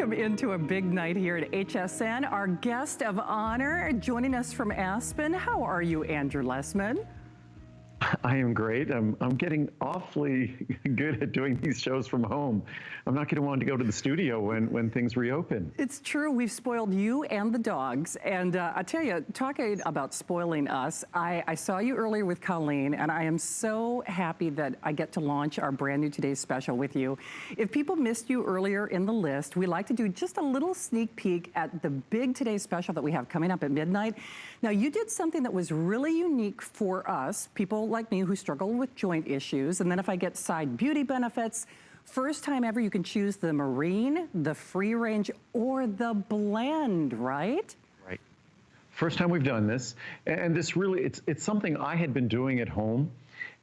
welcome into a big night here at HSN. Our guest of honor joining us from Aspen. How are you, Andrew Lessman? I am great. I'm getting awfully good at doing these shows from home. I'm not going to want to go to the studio when things reopen. It's true. We've spoiled you and the dogs. And I tell you, talking about spoiling us, I saw you earlier with Colleen, and I am so happy that I get to launch our brand new Today's Special with you. If people missed you earlier in the list, we like to do just a little sneak peek at the big Today's Special that we have coming up at midnight. Now, you did something that was really unique for us, people like me who struggle with joint issues. And then if I get side beauty benefits, first time ever you can choose the marine, the free range, or the blend, right? Right. First time we've done this. And this really, it's something I had been doing at home.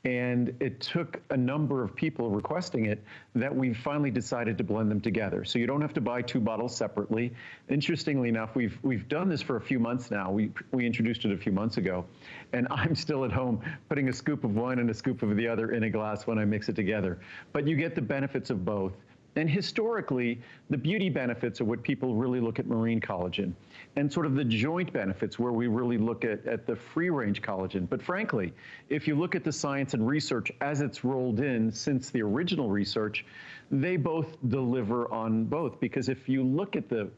And it took a number of people requesting it that we finally decided to blend them together. So you don't have to buy 2 bottles separately. Interestingly enough, we've done this for a few months now. We introduced it a few months ago. And I'm still at home putting a scoop of one and a scoop of the other in a glass when I mix it together. But you get the benefits of both. And historically, the beauty benefits are what people really look at marine collagen, and sort of the joint benefits where we really look at the free-range collagen. But frankly, if you look at the science and research as it's rolled in since the original research, they both deliver on both. Because if you look at the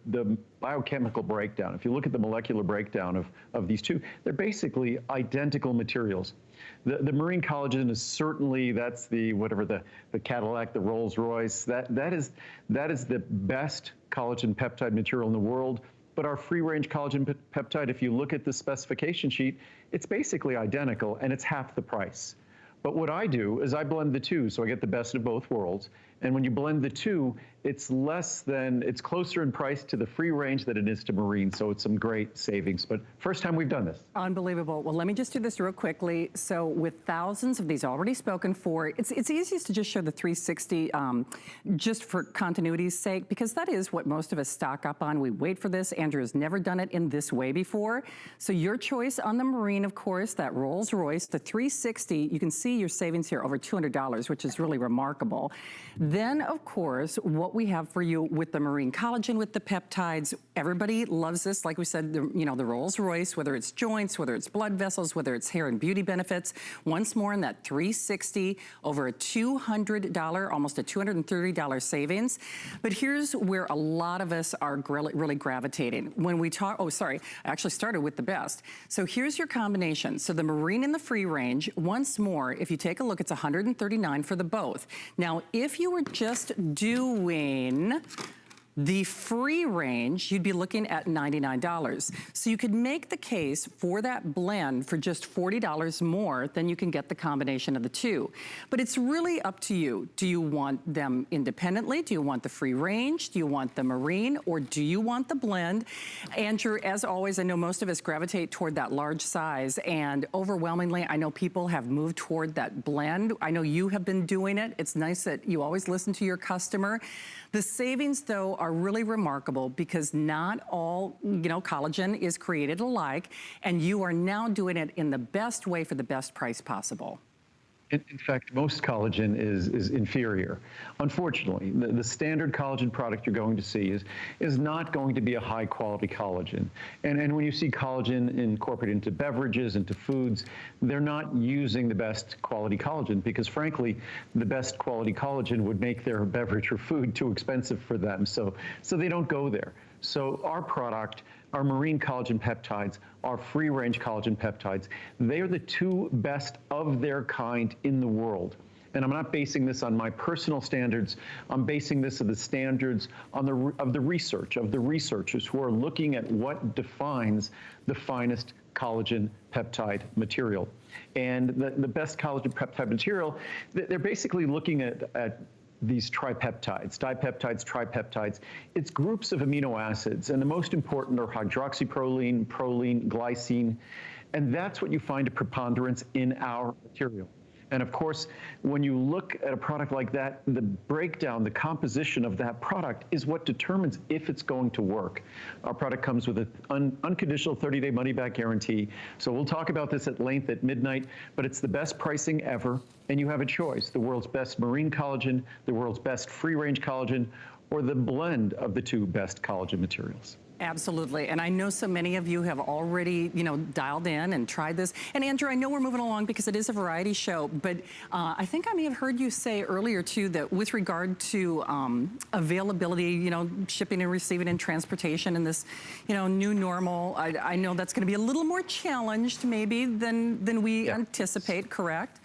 biochemical breakdown, if you look at the molecular breakdown of these two, they're basically identical materials. The marine collagen is certainly, that's the, whatever, the Cadillac, the Rolls Royce, that is the best collagen peptide material in the world. But our free-range collagen peptide, if you look at the specification sheet, it's basically identical and it's half the price. But what I do is I blend the two, so I get the best of both worlds. And when you blend the two, it's closer in price to the free range than it is to marine. So it's some great savings. But first time we've done this. Unbelievable. Well, let me just do this real quickly. So with thousands of these already spoken for, it's easiest to just show the 360 just for continuity's sake, because that is what most of us stock up on. We wait for this. Andrew has never done it in this way before. So your choice on the marine, of course, that Rolls Royce, the 360, you can see your savings here over $200, which is really remarkable. Then, of course, what we have for you with the marine collagen, with the peptides, everybody loves this. Like we said, the Rolls Royce, whether it's joints, whether it's blood vessels, whether it's hair and beauty benefits. Once more in that 360, over a $200, almost a $230 savings. But here's where a lot of us are really gravitating. When we talk, oh, sorry, I actually started with the best. So here's your combination. So the marine and the free range, once more, if you take a look, it's $139 for the both. Now, if you were just doing the free range, you'd be looking at $99. So you could make the case for that blend for just $40 more than you can get the combination of the two. But it's really up to you. Do you want them independently? Do you want the free range? Do you want the marine? Or do you want the blend? Andrew, as always, I know most of us gravitate toward that large size, and overwhelmingly, I know people have moved toward that blend. I know you have been doing it. It's nice that you always listen to your customer. The savings, though, are really remarkable because not all, collagen is created alike, and you are now doing it in the best way for the best price possible. In fact, most collagen is inferior. Unfortunately, the standard collagen product you're going to see is not going to be a high quality collagen. And when you see collagen incorporated into beverages, into foods, they're not using the best quality collagen because frankly, the best quality collagen would make their beverage or food too expensive for them. So they don't go there. So our product, our marine collagen peptides, our free-range collagen peptides, they are the two best of their kind in the world. And I'm not basing this on my personal standards. I'm basing this on the standards of the researchers who are looking at what defines the finest collagen peptide material. And the best collagen peptide material, they're basically looking at these tripeptides, dipeptides, tripeptides. It's groups of amino acids, and the most important are hydroxyproline, proline, glycine, and that's what you find a preponderance in our material. And of course, when you look at a product like that, the breakdown, the composition of that product is what determines if it's going to work. Our product comes with an unconditional 30-day money-back guarantee. So we'll talk about this at length at midnight, but it's the best pricing ever, and you have a choice. The world's best marine collagen, the world's best free-range collagen, or the blend of the two best collagen materials. Absolutely. And I know so many of you have already, dialed in and tried this. And Andrew, I know we're moving along because it is a variety show, but I think I may have heard you say earlier too that with regard to availability, shipping and receiving and transportation in this, new normal, I know that's going to be a little more challenged maybe than we anticipate, correct?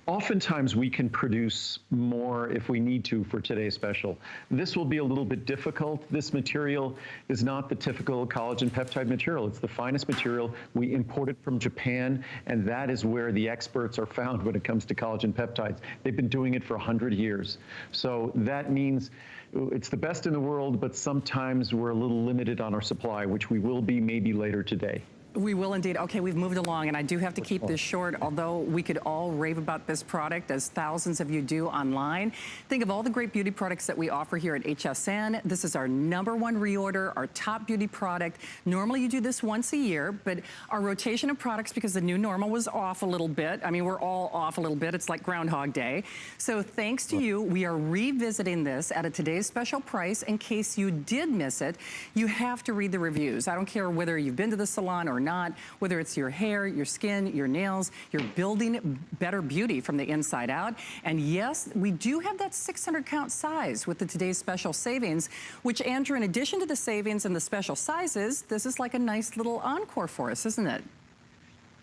Oftentimes we can produce more if we need to for today's special. This will be a little bit difficult. This material is not the typical collagen peptide material. It's the finest material. We import it from Japan, and that is where the experts are found when it comes to collagen peptides. They've been doing it for 100 years. So that means it's the best in the world, but sometimes we're a little limited on our supply, which we will be maybe later today. We will indeed. Okay, we've moved along, and I do have to keep this short, although we could all rave about this product, as thousands of you do online. Think of all the great beauty products that we offer here at HSN. This is our #1 reorder, our top beauty product. Normally you do this once a year, but our rotation of products, because the new normal was off a little bit. I mean, we're all off a little bit. It's like Groundhog Day. So thanks to you, we are revisiting this at a today's special price. In case you did miss it, you have to read the reviews. I don't care whether you've been to the salon or not, whether it's your hair, your skin, your nails, you're building better beauty from the inside out. And yes, we do have that 600 count size with the today's special savings, which, Andrew, in addition to the savings and the special sizes, this is like a nice little encore for us, isn't it?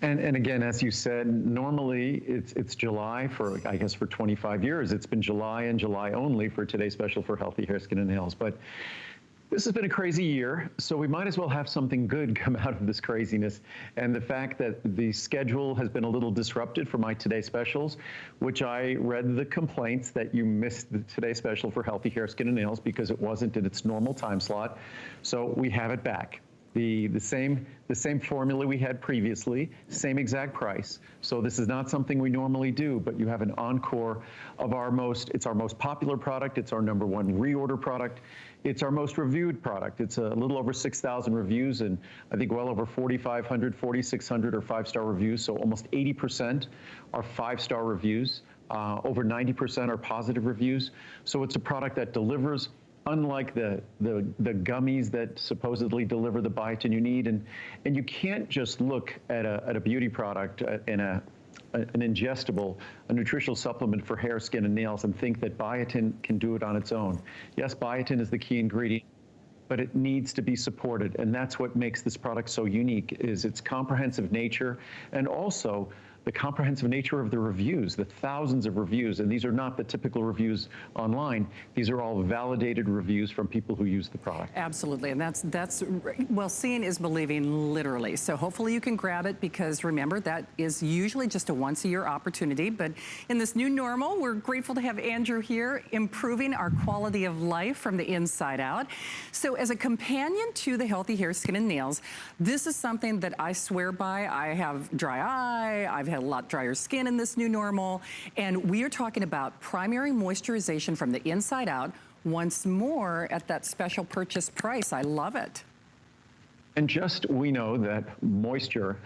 And again, as you said, normally it's July for, I guess, for 25 years. It's been July and July only for today's special for healthy hair, skin, and nails. But this has been a crazy year, so we might as well have something good come out of this craziness. And the fact that the schedule has been a little disrupted for my Today Specials, which I read the complaints that you missed the Today Special for healthy hair, skin, and nails because it wasn't in its normal time slot. So we have it back. The same formula we had previously, same exact price. So this is not something we normally do, but you have an encore of it's our most popular product. It's our #1 reorder product. It's our most reviewed product. It's a little over 6,000 reviews, and I think well over 4,500, 4,600 are 5-star reviews. So almost 80% are 5-star reviews. Over 90% are positive reviews. So it's a product that delivers, unlike the gummies that supposedly deliver the biotin you need. And you can't just look at a beauty product in an ingestible, a nutritional supplement for hair, skin, and nails and think that biotin can do it on its own. Yes, biotin is the key ingredient, but it needs to be supported. And that's what makes this product so unique, is its comprehensive nature, and also the comprehensive nature of the reviews, the thousands of reviews. And these are not the typical reviews online. These are all validated reviews from people who use the product. Absolutely, and that's well, seeing is believing, literally. So hopefully you can grab it, because remember, that is usually just a once-a-year opportunity. But in this new normal, we're grateful to have Andrew here, improving our quality of life from the inside out. So as a companion to the healthy hair, skin, and nails, this is something that I swear by. I have dry eye, I've had a lot drier skin in this new normal, and we are talking about primary moisturization from the inside out, once more at that special purchase price. I love it. And we know that moisture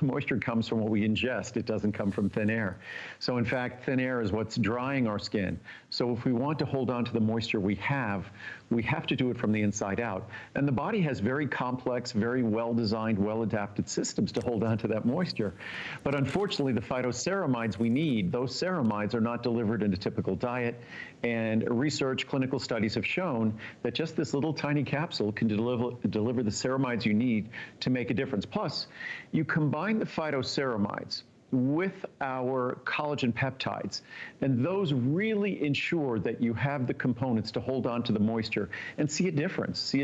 comes from what we ingest. It doesn't come from thin air. So in fact, thin air is what's drying our skin. So if we want to hold on to the moisture we have to do it from the inside out. And the body has very complex, very well-designed, well-adapted systems to hold on to that moisture. But unfortunately, the phytoceramides we need, those ceramides are not delivered in a typical diet. And research, clinical studies have shown that just this little tiny capsule can deliver the ceramides you need to make a difference. Plus, you combine the phytoceramides with our collagen peptides, and those really ensure that you have the components to hold on to the moisture and see a difference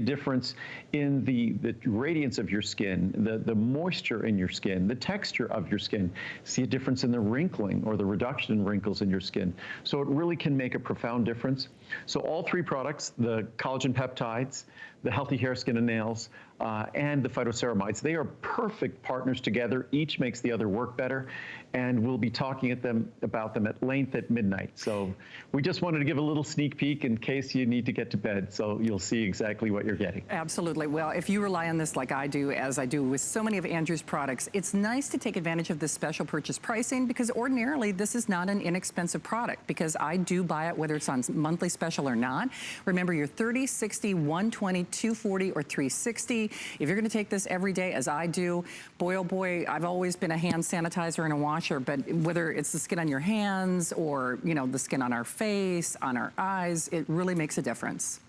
in the radiance of your skin, the moisture in your skin, the texture of your skin, see a difference in the wrinkling or the reduction in wrinkles in your skin. So it really can make a profound difference. So all three products, the collagen peptides, the healthy hair, skin, and nails, and the phytoceramides. They are perfect partners together. Each makes the other work better, and we'll be talking about them at length at midnight. So we just wanted to give a little sneak peek in case you need to get to bed, so you'll see exactly what you're getting. Absolutely. Well, if you rely on this like I do, as I do with so many of Andrew's products, it's nice to take advantage of this special purchase pricing, because ordinarily this is not an inexpensive product, because I do buy it whether it's on monthly special or not. Remember, you're 30, 60, 120, 240, or 360. If you're going to take this every day, as I do, boy, oh boy, I've always been a hand sanitizer and a washer, but whether it's the skin on your hands or, you know, the skin on our face, on our eyes, it really makes a difference.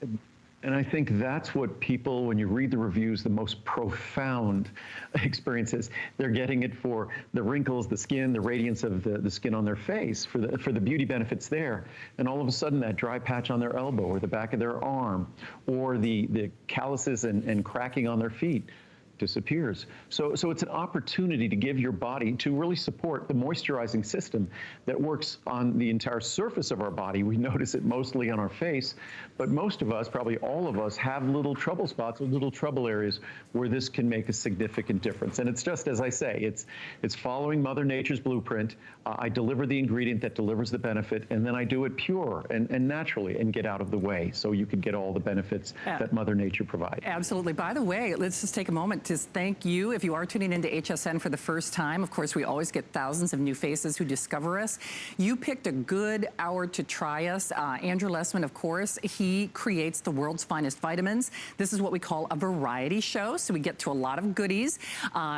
And I think that's what people, when you read the reviews, the most profound experiences. They're getting it for the wrinkles, the skin, the radiance of the skin on their face, for the beauty benefits there. And all of a sudden, that dry patch on their elbow or the back of their arm, or the calluses and cracking on their feet disappears. So it's an opportunity to give your body, to really support the moisturizing system that works on the entire surface of our body. We notice it mostly on our face, but most of us, probably all of us, have little trouble spots or little trouble areas where this can make a significant difference. And it's just, as I say, it's following Mother Nature's blueprint. I deliver the ingredient that delivers the benefit, and then I do it pure and naturally and get out of the way so you can get all the benefits that Mother Nature provides. Absolutely. By the way, let's just take a moment to thank you. If you are tuning into HSN for the first time, of course, we always get thousands of new faces who discover us. You picked a good hour to try us. Andrew Lessman, of course, he creates the world's finest vitamins. This is what we call a variety show, so we get to a lot of goodies.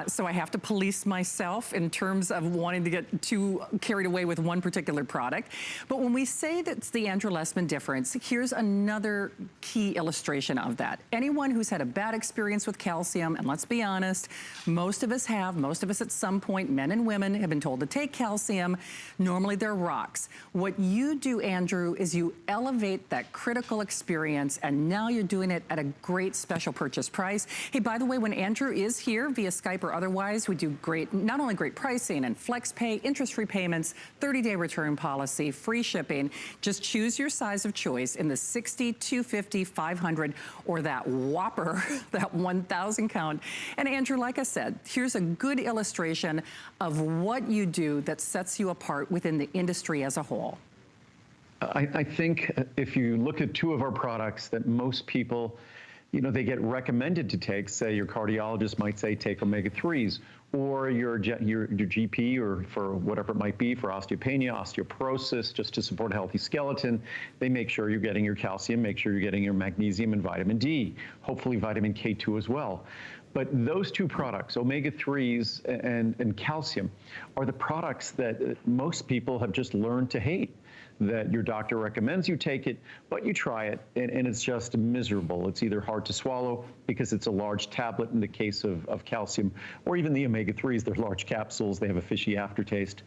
So I have to police myself in terms of wanting to get too carried away with one particular product. But when we say that's the Andrew Lessman difference, here's another key illustration of that. Anyone who's had a bad experience with calcium, and let's be honest, most of us have, most of us at some point, men and women, have been told to take calcium. Normally they're rocks. What you do, Andrew, is you elevate that critical experience, and now you're doing it at a great special purchase price. Hey, by the way, when Andrew is here via Skype or otherwise, we do great, not only great pricing and flex pay, interest-free payments, 30-day return policy, free shipping. Just choose your size of choice in the 60, 250, 500, or that whopper, that 1,000 count. And Andrew, like I said, here's a good illustration of what you do that sets you apart within the industry as a whole. I think if you look at two of our products that most people, you know, they get recommended to take, say your cardiologist might say take omega-3s, or your GP, or for whatever it might be, for osteopenia, osteoporosis, just to support a healthy skeleton, they make sure you're getting your calcium, make sure you're getting your magnesium and vitamin D, hopefully vitamin K2 as well. But those two products, omega-3s and calcium, are the products that most people have just learned to hate. That your doctor recommends you take it, but you try it, and it's just miserable. It's either hard to swallow because it's a large tablet in the case of calcium, or even the omega-3s, they're large capsules, they have a fishy aftertaste.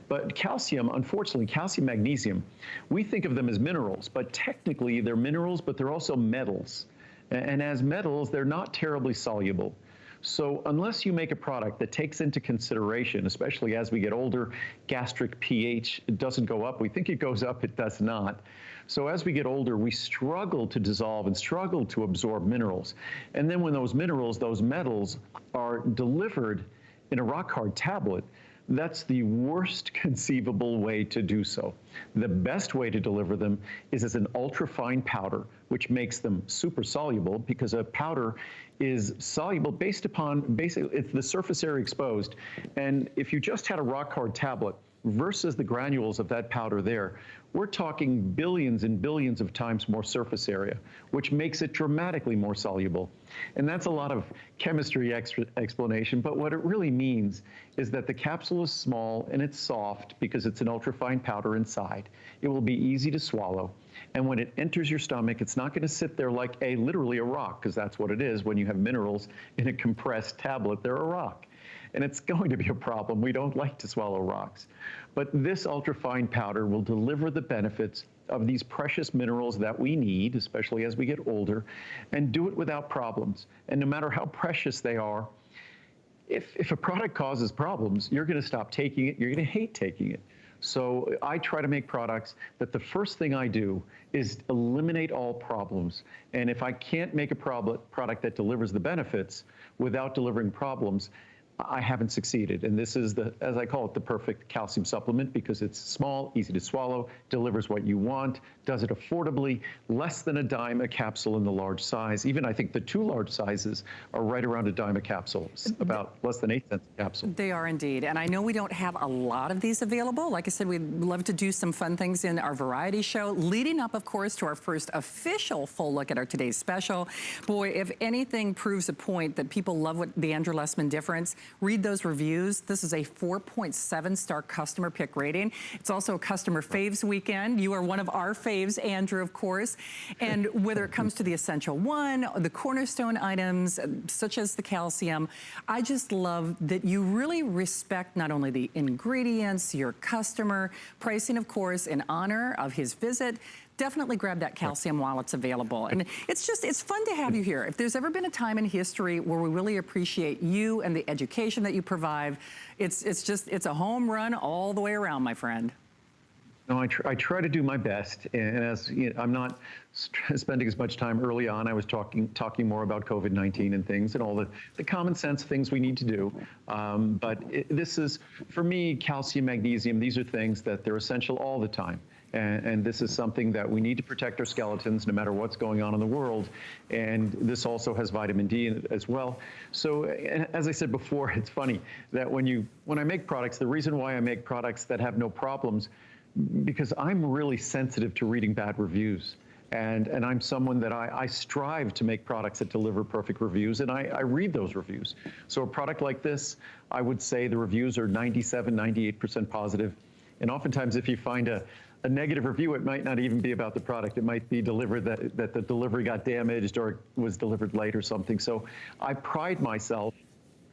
But calcium, unfortunately, calcium, magnesium, we think of them as minerals, but technically they're minerals, but they're also metals. And as metals, they're not terribly soluble. So unless you make a product that takes into consideration, especially as we get older, gastric pH doesn't go up. We think it goes up, it does not. So as we get older, we struggle to dissolve and struggle to absorb minerals. And then when those minerals, those metals, are delivered in a rock-hard tablet, that's the worst conceivable way to do so. The best way to deliver them is as an ultra-fine powder, which makes them super soluble, because a powder is soluble based upon, basically, it's the surface area exposed. And if you just had a rock-hard tablet versus the granules of that powder there, we're talking billions and billions of times more surface area, which makes it dramatically more soluble. And that's a lot of chemistry explanation, but what it really means is that the capsule is small and it's soft because it's an ultrafine powder inside. It will be easy to swallow. And when it enters your stomach, it's not going to sit there like literally a rock, because that's what it is. When you have minerals in a compressed tablet, they're a rock. And it's going to be a problem. We don't like to swallow rocks. But this ultrafine powder will deliver the benefits of these precious minerals that we need, especially as we get older, and do it without problems. And no matter how precious they are, if a product causes problems, you're going to stop taking it, you're going to hate taking it. So I try to make products that the first thing I do is eliminate all problems. And if I can't make a product that delivers the benefits without delivering problems, I haven't succeeded. And this is the, as I call it, the perfect calcium supplement, because it's small, easy to swallow, delivers what you want, does it affordably, less than a dime a capsule in the large size. Even I think the 2 large sizes are right around a dime a capsule, about less than 8 cents a capsule. They are indeed. And I know we don't have a lot of these available. Like I said, we'd love to do some fun things in our variety show, leading up, of course, to our first official full look at our today's special. Boy, if anything proves a point that people love what the Andrew Lessman difference, read those reviews. This is a 4.7-star customer pick rating. It's also a customer faves weekend. You are one of our faves, Andrew, of course. And whether it comes to the Essential One, the cornerstone items, such as the calcium, I just love that you really respect not only the ingredients, your customer, pricing, of course, in honor of his visit. Definitely grab that calcium while it's available. And it's fun to have you here. If there's ever been a time in history where we really appreciate you and the education that you provide, it's a home run all the way around, my friend. No, I try to do my best, and as you know, I'm not spending as much time early on. I was talking more about COVID-19 and things, and all the common sense things we need to do. But this is, for me, calcium, magnesium. These are things that they're essential all the time. And this is something that we need to protect our skeletons no matter what's going on in the world. And this also has vitamin D in it as well. So as I said before, it's funny that when I make products, the reason why I make products that have no problems, because I'm really sensitive to reading bad reviews. And I'm someone that I strive to make products that deliver perfect reviews, and I read those reviews. So a product like this, I would say the reviews are 97, 98% positive. And oftentimes if you find a negative review, it might not even be about the product. It might be delivered that the delivery got damaged or was delivered late or something. So I pride myself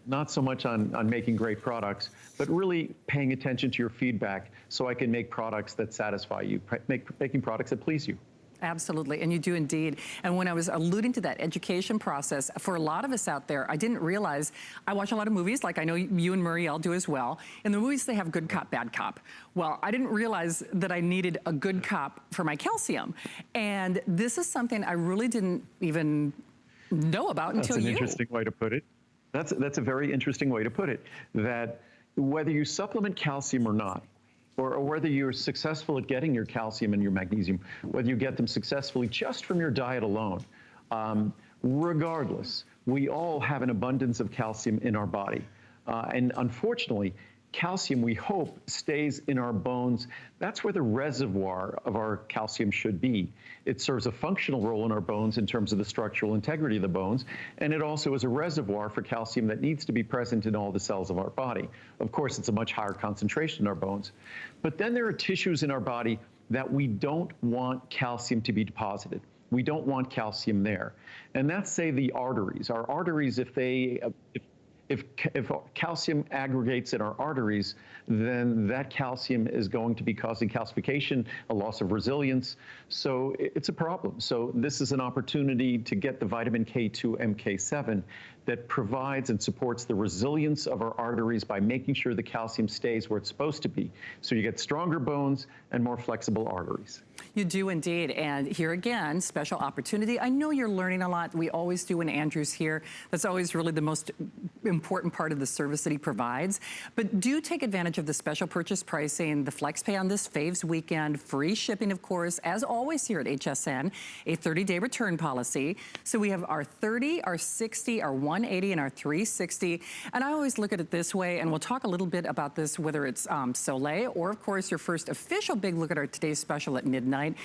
not so much on making great products, but really paying attention to your feedback so I can make products that satisfy you, making products that please you. Absolutely, and you do indeed. And when I was alluding to that education process, for a lot of us out there, I didn't realize, I watch a lot of movies, like I know you and Muriel do as well. In the movies, they have good cop, bad cop. Well, I didn't realize that I needed a good cop for my calcium. And this is something I really didn't even know about until you. That's an interesting way to put it. That's a very interesting way to put it, that whether you supplement calcium or not, or whether you're successful at getting your calcium and your magnesium, whether you get them successfully just from your diet alone, regardless, we all have an abundance of calcium in our body. And unfortunately, calcium, we hope, stays in our bones. That's where the reservoir of our calcium should be. It serves a functional role in our bones in terms of the structural integrity of the bones, and it also is a reservoir for calcium that needs to be present in all the cells of our body. Of course, it's a much higher concentration in our bones. But then there are tissues in our body that we don't want calcium to be deposited. We don't want calcium there. And that's, say, the arteries. Our arteries, if calcium aggregates in our arteries, then that calcium is going to be causing calcification, a loss of resilience. So it's a problem. So this is an opportunity to get the vitamin K2, MK7 that provides and supports the resilience of our arteries by making sure the calcium stays where it's supposed to be. So you get stronger bones and more flexible arteries. You do indeed, and here again, special opportunity. I know you're learning a lot. We always do when Andrew's here. That's always really the most important part of the service that he provides. But do take advantage of the special purchase pricing, the flex pay on this Faves weekend, free shipping, of course, as always here at HSN, a 30-day return policy. So we have our 30, our 60, our 180, and our 360. And I always look at it this way, and we'll talk a little bit about this, whether it's Soleil or, of course, your first official big look at our today's special at midnight.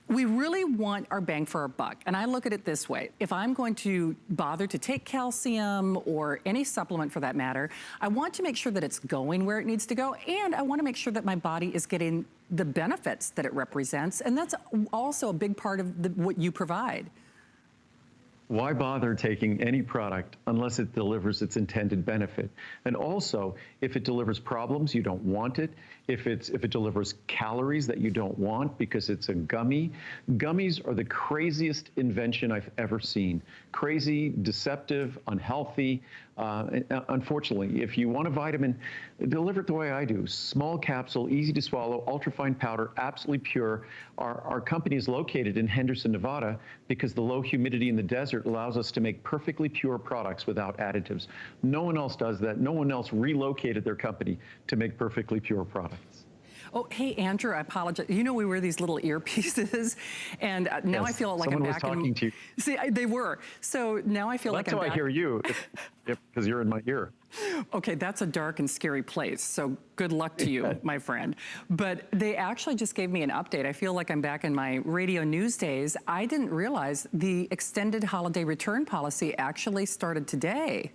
We really want our bang for our buck. And I look at it this way. If I'm going to bother to take calcium or any supplement for that matter, I want to make sure that it's going where it needs to go. And I want to make sure that my body is getting the benefits that it represents. And that's also a big part of what you provide. Why bother taking any product unless it delivers its intended benefit? And also, if it delivers problems, you don't want it. If it delivers calories that you don't want because it's a gummy. Gummies are the craziest invention I've ever seen. Crazy, deceptive, unhealthy. Unfortunately, if you want a vitamin, deliver it the way I do. Small capsule, easy to swallow, ultrafine powder, absolutely pure. Our company is located in Henderson, Nevada, because the low humidity in the desert allows us to make perfectly pure products without additives. No one else does that. No one else relocated their company to make perfectly pure products. Oh, hey, Andrew, I apologize. You know, we wear these little earpieces, and now Yes, I feel like someone I'm was back in. talking to you. See, they were. So now I feel like That's I'm how back. I hear you, because you're in my ear. Okay, that's a dark and scary place. So good luck to you, my friend. But they actually just gave me an update. I feel like I'm back in my radio news days. I didn't realize the extended holiday return policy actually started today.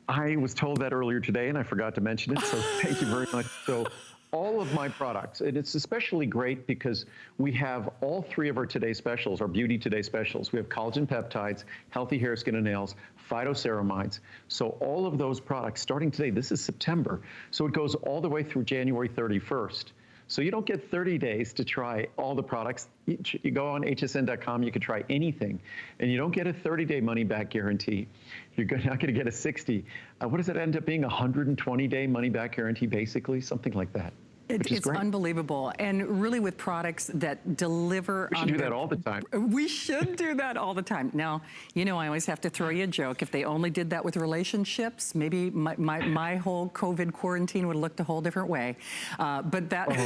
I was told that earlier today, and I forgot to mention it, so thank you very much. So all of my products, and it's especially great because we have all three of our Today Specials, our Beauty Today Specials. We have collagen peptides, healthy hair, skin, and nails, phytoceramides. So all of those products, starting today, this is September, so it goes all the way through January 31st. So you don't get 30 days to try all the products. You go on hsn.com, you can try anything, and you don't get a 30-day money-back guarantee. You're not going to get a 60. What does it end up being, a 120-day money-back guarantee, basically? Something like that. It's unbelievable. And really with products that deliver. We should do that all the time. We should do that all the time. Now, you know, I always have to throw you a joke. If they only did that with relationships, maybe my whole COVID quarantine would have looked a whole different way. But that...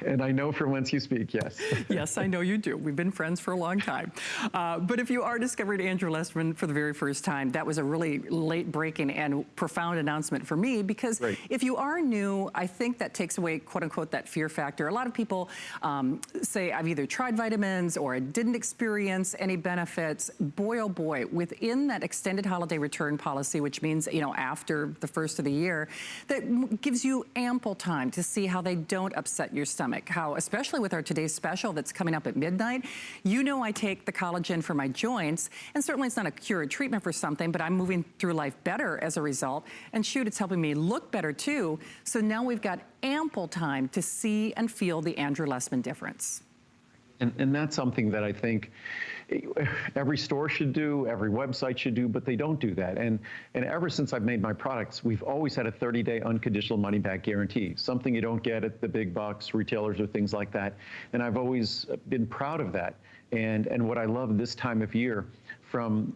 And I know from whence you speak, yes. Yes, I know you do. We've been friends for a long time. But if you are discovering Andrew Lessman for the very first time, that was a really late-breaking and profound announcement for me, because if you are new, I think that takes away, quote-unquote, that fear factor. A lot of people say, I've either tried vitamins or I didn't experience any benefits. Boy, oh boy, within that extended holiday return policy, which means, you know, after the first of the year, that gives you ample time to see how they don't upset your stomach, how, especially with our today's special that's coming up at midnight, you know I take the collagen for my joints, and certainly it's not a cure or treatment for something, but I'm moving through life better as a result, and shoot, it's helping me look better too. So now we've got ample time to see and feel the Andrew Lessman difference. And that's something that I think every store should do, every website should do, but they don't do that. And ever since I've made my products, we've always had a 30-day unconditional money-back guarantee, something you don't get at the big box retailers or things like that. And I've always been proud of that. And what I love this time of year,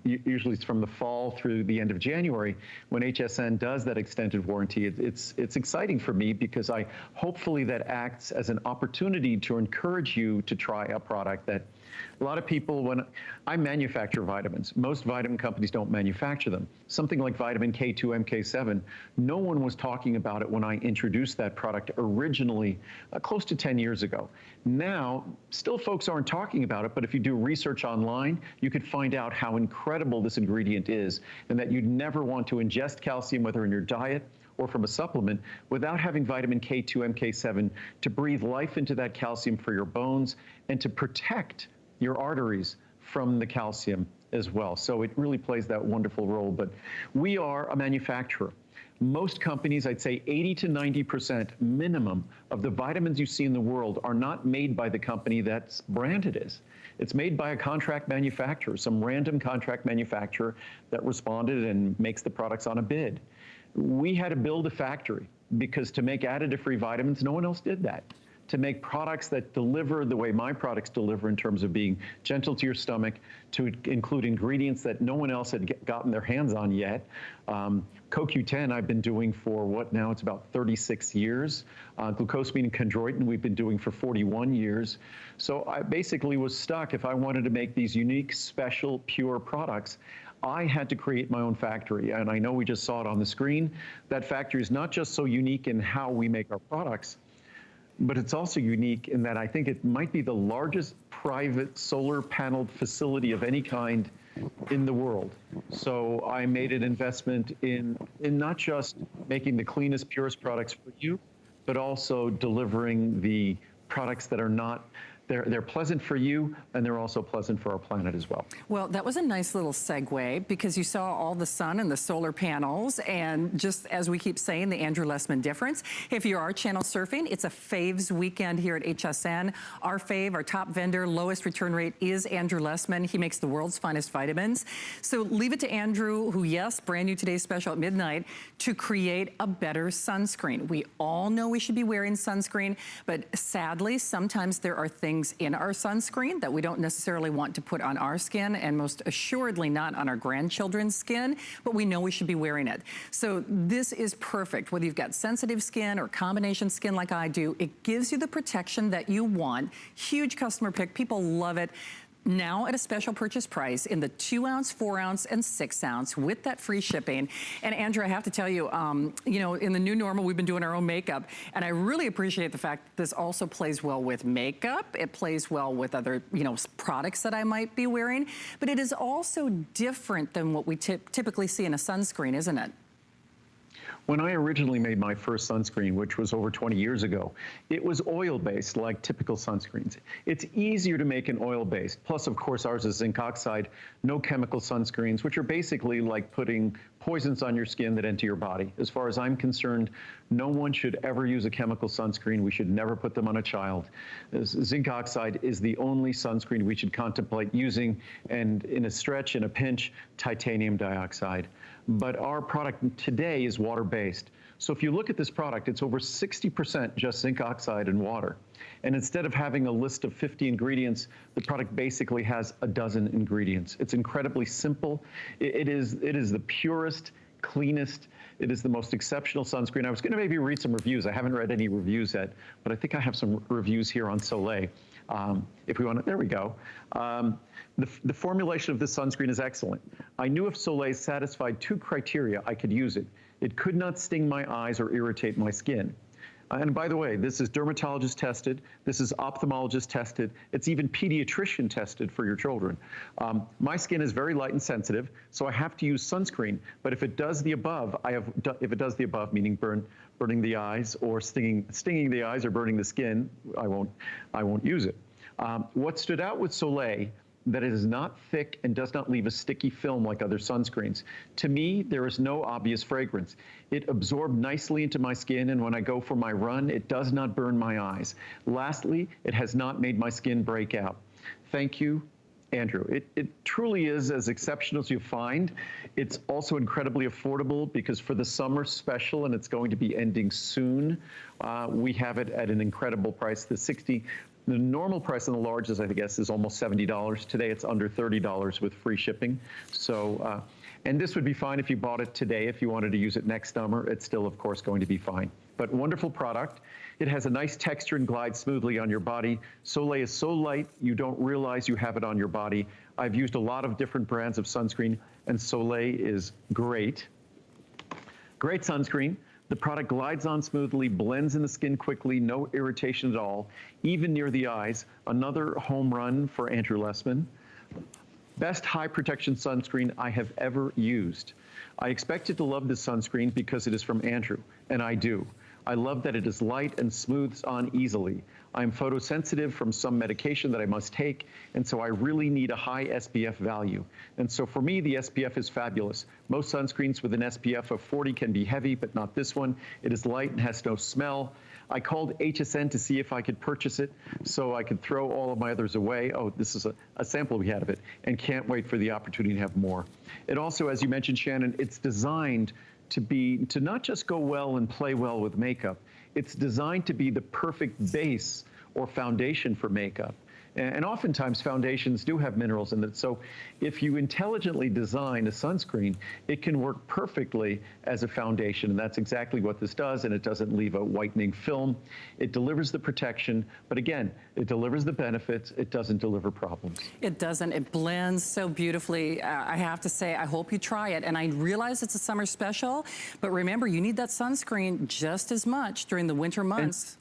usually it's from the fall through the end of January, when HSN does that extended warranty, it's exciting for me, because hopefully that acts as an opportunity to encourage you to try a product that a lot of people, when I manufacture vitamins, most vitamin companies don't manufacture them. Something like vitamin K2, MK7, no one was talking about it when I introduced that product originally, close to 10 years ago. Now, still folks aren't talking about it, but if you do research online, you could find out how incredible this ingredient is, and that you'd never want to ingest calcium, whether in your diet or from a supplement, without having vitamin K2, MK7 to breathe life into that calcium for your bones and to protect your arteries from the calcium as well. So it really plays that wonderful role. But we are a manufacturer. Most companies, I'd say 80 to 90% minimum of the vitamins you see in the world are not made by the company that's branded as. It's made by a contract manufacturer, some random contract manufacturer that responded and makes the products on a bid. We had to build a factory, because to make additive-free vitamins, no one else did that. To make products that deliver the way my products deliver in terms of being gentle to your stomach, to include ingredients that no one else had gotten their hands on yet. CoQ10 I've been doing for what now? It's about 36 years. Glucosamine and chondroitin we've been doing for 41 years. So I basically was stuck. If I wanted to make these unique, special, pure products, I had to create my own factory. And I know we just saw it on the screen. That factory is not just so unique in how we make our products, but it's also unique in that I think it might be the largest private solar paneled facility of any kind in the world. So I made an investment in not just making the cleanest, purest products for you, but also delivering the products that are not They're pleasant for you, and they're also pleasant for our planet as well. Well, that was a nice little segue because you saw all the sun and the solar panels, and just as we keep saying, the Andrew Lessman difference. If you are channel surfing, it's a faves weekend here at HSN. Our fave, our top vendor, lowest return rate is Andrew Lessman. He makes the world's finest vitamins. So leave it to Andrew, who, yes, brand new today's special at midnight, to create a better sunscreen. We all know we should be wearing sunscreen, but sadly, sometimes there are things in our sunscreen that we don't necessarily want to put on our skin, and most assuredly not on our grandchildren's skin, but we know we should be wearing it. So this is perfect, whether you've got sensitive skin or combination skin like I do. It gives you the protection that you want. Huge customer pick, people love it. Now at a special purchase price in the 2-ounce, 4-ounce, and 6-ounce with that free shipping. And Andrew, I have to tell you, you know, in the new normal, we've been doing our own makeup, and I really appreciate the fact that this also plays well with makeup. It plays well with other, you know, products that I might be wearing, but it is also different than what we typically see in a sunscreen, isn't it? When I originally made my first sunscreen, which was over 20 years ago, it was oil-based like typical sunscreens. It's easier to make an oil-based. Plus, of course, ours is zinc oxide, no chemical sunscreens, which are basically like putting poisons on your skin that enter your body. As far as I'm concerned, no one should ever use a chemical sunscreen. We should never put them on a child. Zinc oxide is the only sunscreen we should contemplate using, and in a stretch, in a pinch, titanium dioxide. But our product today is water-based. So if you look at this product, it's over 60% just zinc oxide and water. And instead of having a list of 50 ingredients, the product basically has a dozen ingredients. It's incredibly simple. It is the purest, cleanest, it is the most exceptional sunscreen. I was going to maybe read some reviews. I haven't read any reviews yet, but I think I have some reviews here on Soleil. If we want to, there we go. The formulation of this sunscreen is excellent. I knew if Soleil satisfied 2 criteria, I could use it. It could not sting my eyes or irritate my skin. And by the way, this is dermatologist tested. This is ophthalmologist tested. It's even pediatrician tested for your children. My skin is very light and sensitive, so I have to use sunscreen. But if it does the above, if it does the above, meaning burning the eyes or stinging the eyes or burning the skin, I won't use it. What stood out with Soleil, that it is not thick and does not leave a sticky film like other sunscreens. To me, there is no obvious fragrance. It absorbed nicely into my skin, and when I go for my run, it does not burn my eyes. Lastly, it has not made my skin break out. Thank you, Andrew. It truly is as exceptional as you find. It's also incredibly affordable because for the summer special, and it's going to be ending soon, we have it at an incredible price. The normal price on the larges, I guess, is almost $70. Today, it's under $30 with free shipping. So, and this would be fine if you bought it today. If you wanted to use it next summer, it's still, of course, going to be fine. But wonderful product. It has a nice texture and glides smoothly on your body. Soleil is so light, you don't realize you have it on your body. I've used a lot of different brands of sunscreen, and Soleil is great. Great sunscreen. The product glides on smoothly, blends in the skin quickly, no irritation at all, even near the eyes. Another home run for Andrew Lessman. Best high protection sunscreen I have ever used. I expected to love this sunscreen because it is from Andrew, and I do. I love that it is light and smooths on easily. I'm photosensitive from some medication that I must take, and so I really need a high SPF value. And so for me, the SPF is fabulous. Most sunscreens with an SPF of 40 can be heavy, but not this one. It is light and has no smell. I called HSN to see if I could purchase it so I could throw all of my others away. Oh, this is a sample we had of it, and can't wait for the opportunity to have more. It also, as you mentioned, Shannon, it's designed to not just go well and play well with makeup. It's designed to be the perfect base or foundation for makeup. And oftentimes foundations do have minerals in it. So if you intelligently design a sunscreen, it can work perfectly as a foundation. And that's exactly what this does. And it doesn't leave a whitening film. It delivers the protection. But again, it delivers the benefits. It doesn't deliver problems. It doesn't. It blends so beautifully. I have to say, I hope you try it. And I realize it's a summer special. But remember, you need that sunscreen just as much during the winter months.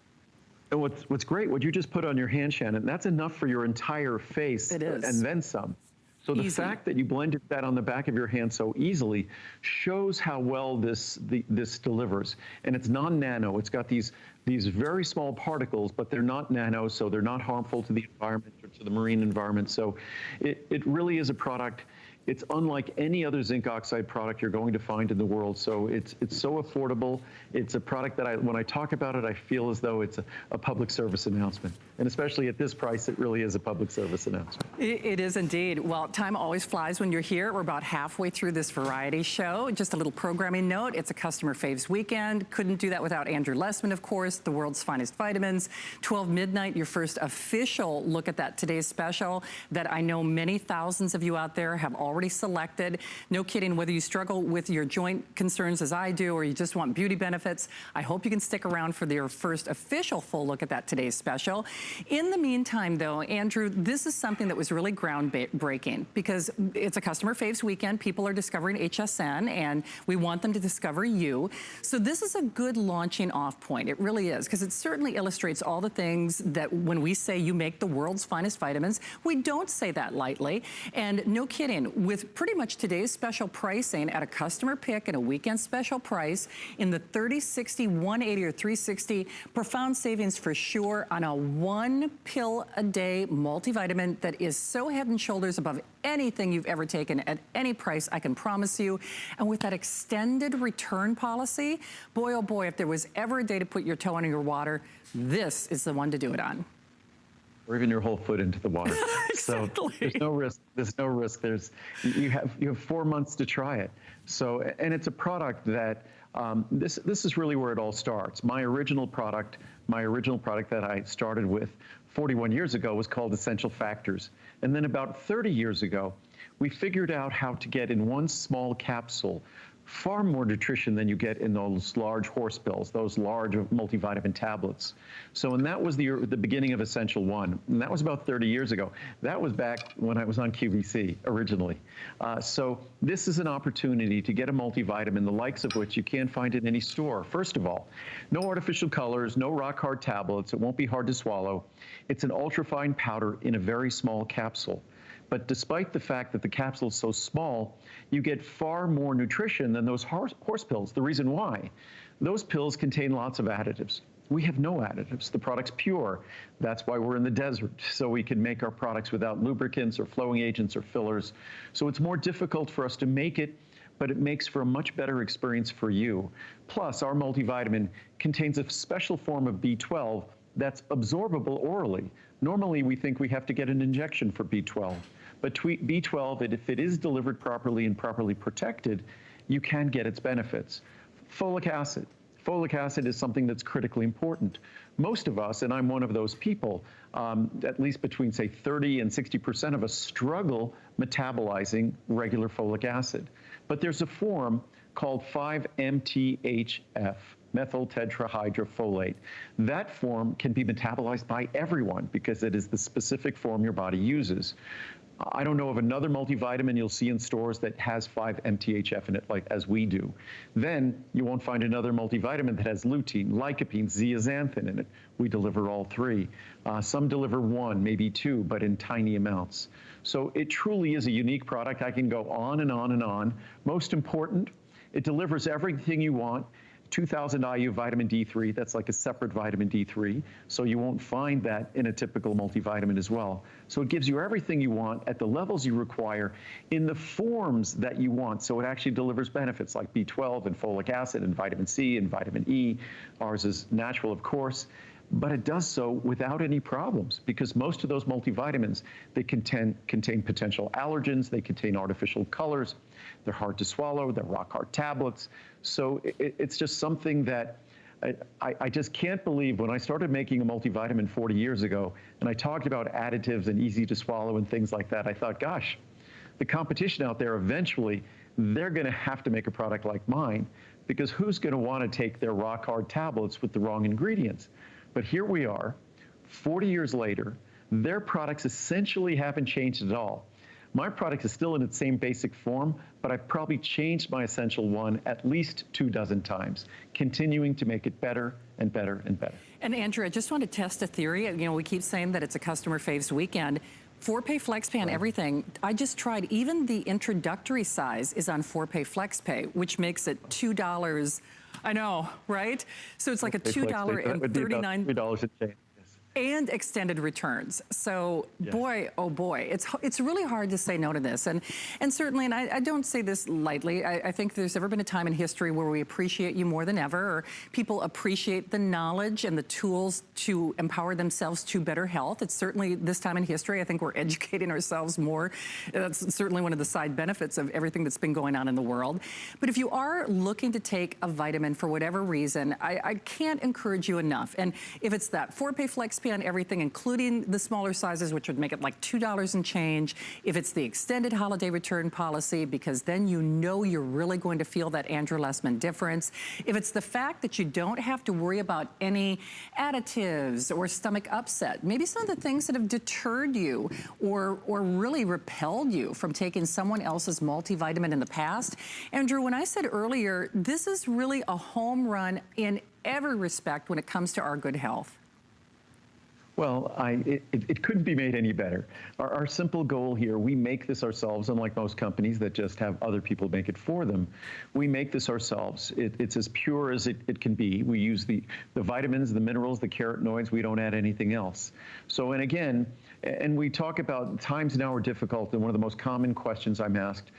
And what's great, what you just put on your hand, Shannon, that's enough for your entire face. It is. And then some. So the fact that you blended that on the back of your hand so easily shows how well this delivers. And it's non-nano. It's got these very small particles, but they're not nano, so they're not harmful to the environment or to the marine environment. So it really is a product. It's unlike any other zinc oxide product you're going to find in the world. So it's so affordable. It's a product that when I talk about it, I feel as though it's a public service announcement. And especially at this price, it really is a public service announcement. It is indeed. Well, time always flies when you're here. We're about halfway through this variety show. Just a little programming note. It's a customer faves weekend. Couldn't do that without Andrew Lessman, of course, the world's finest vitamins. 12 midnight, your first official look at that today's special that I know many thousands of you out there have already selected. No kidding, whether you struggle with your joint concerns as I do, or you just want beauty benefits, I hope you can stick around for your first official full look at that today's special. In the meantime, though, Andrew, this is something that was really groundbreaking because it's a customer faves weekend. People are discovering HSN, and we want them to discover you. So this is a good launching off point. It really is, because it certainly illustrates all the things that when we say you make the world's finest vitamins, we don't say that lightly. And no kidding, with pretty much today's special pricing at a customer pick and a weekend special price in the 30, 60, 180, or 360, profound savings for sure on a 1 pill a day multivitamin that is so head and shoulders above anything you've ever taken at any price, I can promise you. And with that extended return policy, boy, oh boy, if there was ever a day to put your toe in your water, this is the one to do it on. Or even your whole foot into the water. Exactly. So there's no risk. There's no risk. You have 4 months to try it. So, and it's a product that this is really where it all starts. My original product that I started with 41 years ago was called Essential Factors. And then about 30 years ago, we figured out how to get in one small capsule far more nutrition than you get in those large horse pills, those large multivitamin tablets. So, and that was the beginning of Essential One, and that was about 30 years ago. That was back when I was on QVC originally. So this is an opportunity to get a multivitamin, the likes of which you can't find in any store. First of all, no artificial colors, no rock hard tablets. It won't be hard to swallow. It's an ultrafine powder in a very small capsule. But despite the fact that the capsule is so small, you get far more nutrition than those horse pills. The reason why? Those pills contain lots of additives. We have no additives. The product's pure. That's why we're in the desert, so we can make our products without lubricants or flowing agents or fillers. So it's more difficult for us to make it, but it makes for a much better experience for you. Plus, our multivitamin contains a special form of B12 that's absorbable orally. Normally, we think we have to get an injection for B12. But B12, if it is delivered properly and properly protected, you can get its benefits. Folic acid. Folic acid is something that's critically important. Most of us, and I'm one of those people, at least between, say, 30 and 60% of us struggle metabolizing regular folic acid. But there's a form called 5-MTHF, methyl tetrahydrofolate. That form can be metabolized by everyone because it is the specific form your body uses. I don't know of another multivitamin you'll see in stores that has 5-MTHF in it, like as we do. Then you won't find another multivitamin that has lutein, lycopene, zeaxanthin in it. We deliver all three. Some deliver one, maybe two, but in tiny amounts. So it truly is a unique product. I can go on and on and on. Most important, it delivers everything you want. 2,000 IU vitamin D3, that's like a separate vitamin D3, so you won't find that in a typical multivitamin as well. So it gives you everything you want at the levels you require in the forms that you want, so it actually delivers benefits like B12 and folic acid and vitamin C and vitamin E. Ours is natural, of course, but it does so without any problems because most of those multivitamins, they contain potential allergens, they contain artificial colors, they're hard to swallow, they're rock hard tablets. So it's just something that I just can't believe. When I started making a multivitamin 40 years ago and I talked about additives and easy to swallow and things like that, I thought, gosh, the competition out there eventually, they're going to have to make a product like mine because who's going to want to take their rock hard tablets with the wrong ingredients? But here we are, 40 years later, their products essentially haven't changed at all. My product is still in its same basic form, but I've probably changed my Essential One at least 24 times, continuing to make it better and better and better. And Andrew, I just want to test a theory. You know, we keep saying that it's a customer faves weekend, 4Pay FlexPay on everything. I just tried, even the introductory size is on 4Pay FlexPay, which makes it $2. I know, right? So it's like a $2.39. $3 a change. And extended returns. So boy, oh boy, it's really hard to say no to this. And certainly, and I don't say this lightly, I think there's ever been a time in history where we appreciate you more than ever, or people appreciate the knowledge and the tools to empower themselves to better health. It's certainly this time in history, I think we're educating ourselves more. That's certainly one of the side benefits of everything that's been going on in the world. But if you are looking to take a vitamin for whatever reason, I can't encourage you enough. And if it's that 4Pay FlexPay on everything, including the smaller sizes, which would make it like $2 and change. If it's the extended holiday return policy, because then you know you're really going to feel that Andrew Lessman difference. If it's the fact that you don't have to worry about any additives or stomach upset, maybe some of the things that have deterred you or really repelled you from taking someone else's multivitamin in the past. Andrew, when I said earlier, this is really a home run in every respect when it comes to our good health. Well, it couldn't be made any better. Our simple goal here, we make this ourselves, unlike most companies that just have other people make it for them. We make this ourselves. It's as pure as it can be. We use the vitamins, the minerals, the carotenoids. We don't add anything else. So, and again, and we talk about times now are difficult, and one of the most common questions I'm asked,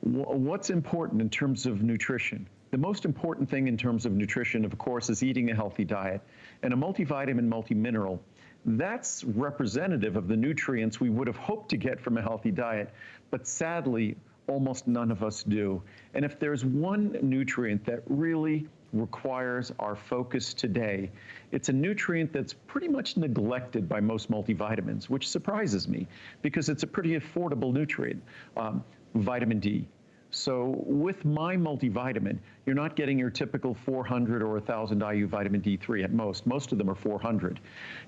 what's important in terms of nutrition? The most important thing in terms of nutrition, of course, is eating a healthy diet. And a multivitamin, multimineral, that's representative of the nutrients we would have hoped to get from a healthy diet, but sadly, almost none of us do. And if there's one nutrient that really requires our focus today, it's a nutrient that's pretty much neglected by most multivitamins, which surprises me because it's a pretty affordable nutrient, vitamin D. So with my multivitamin, you're not getting your typical 400 or 1,000 IU vitamin D3 at most. Most of them are 400.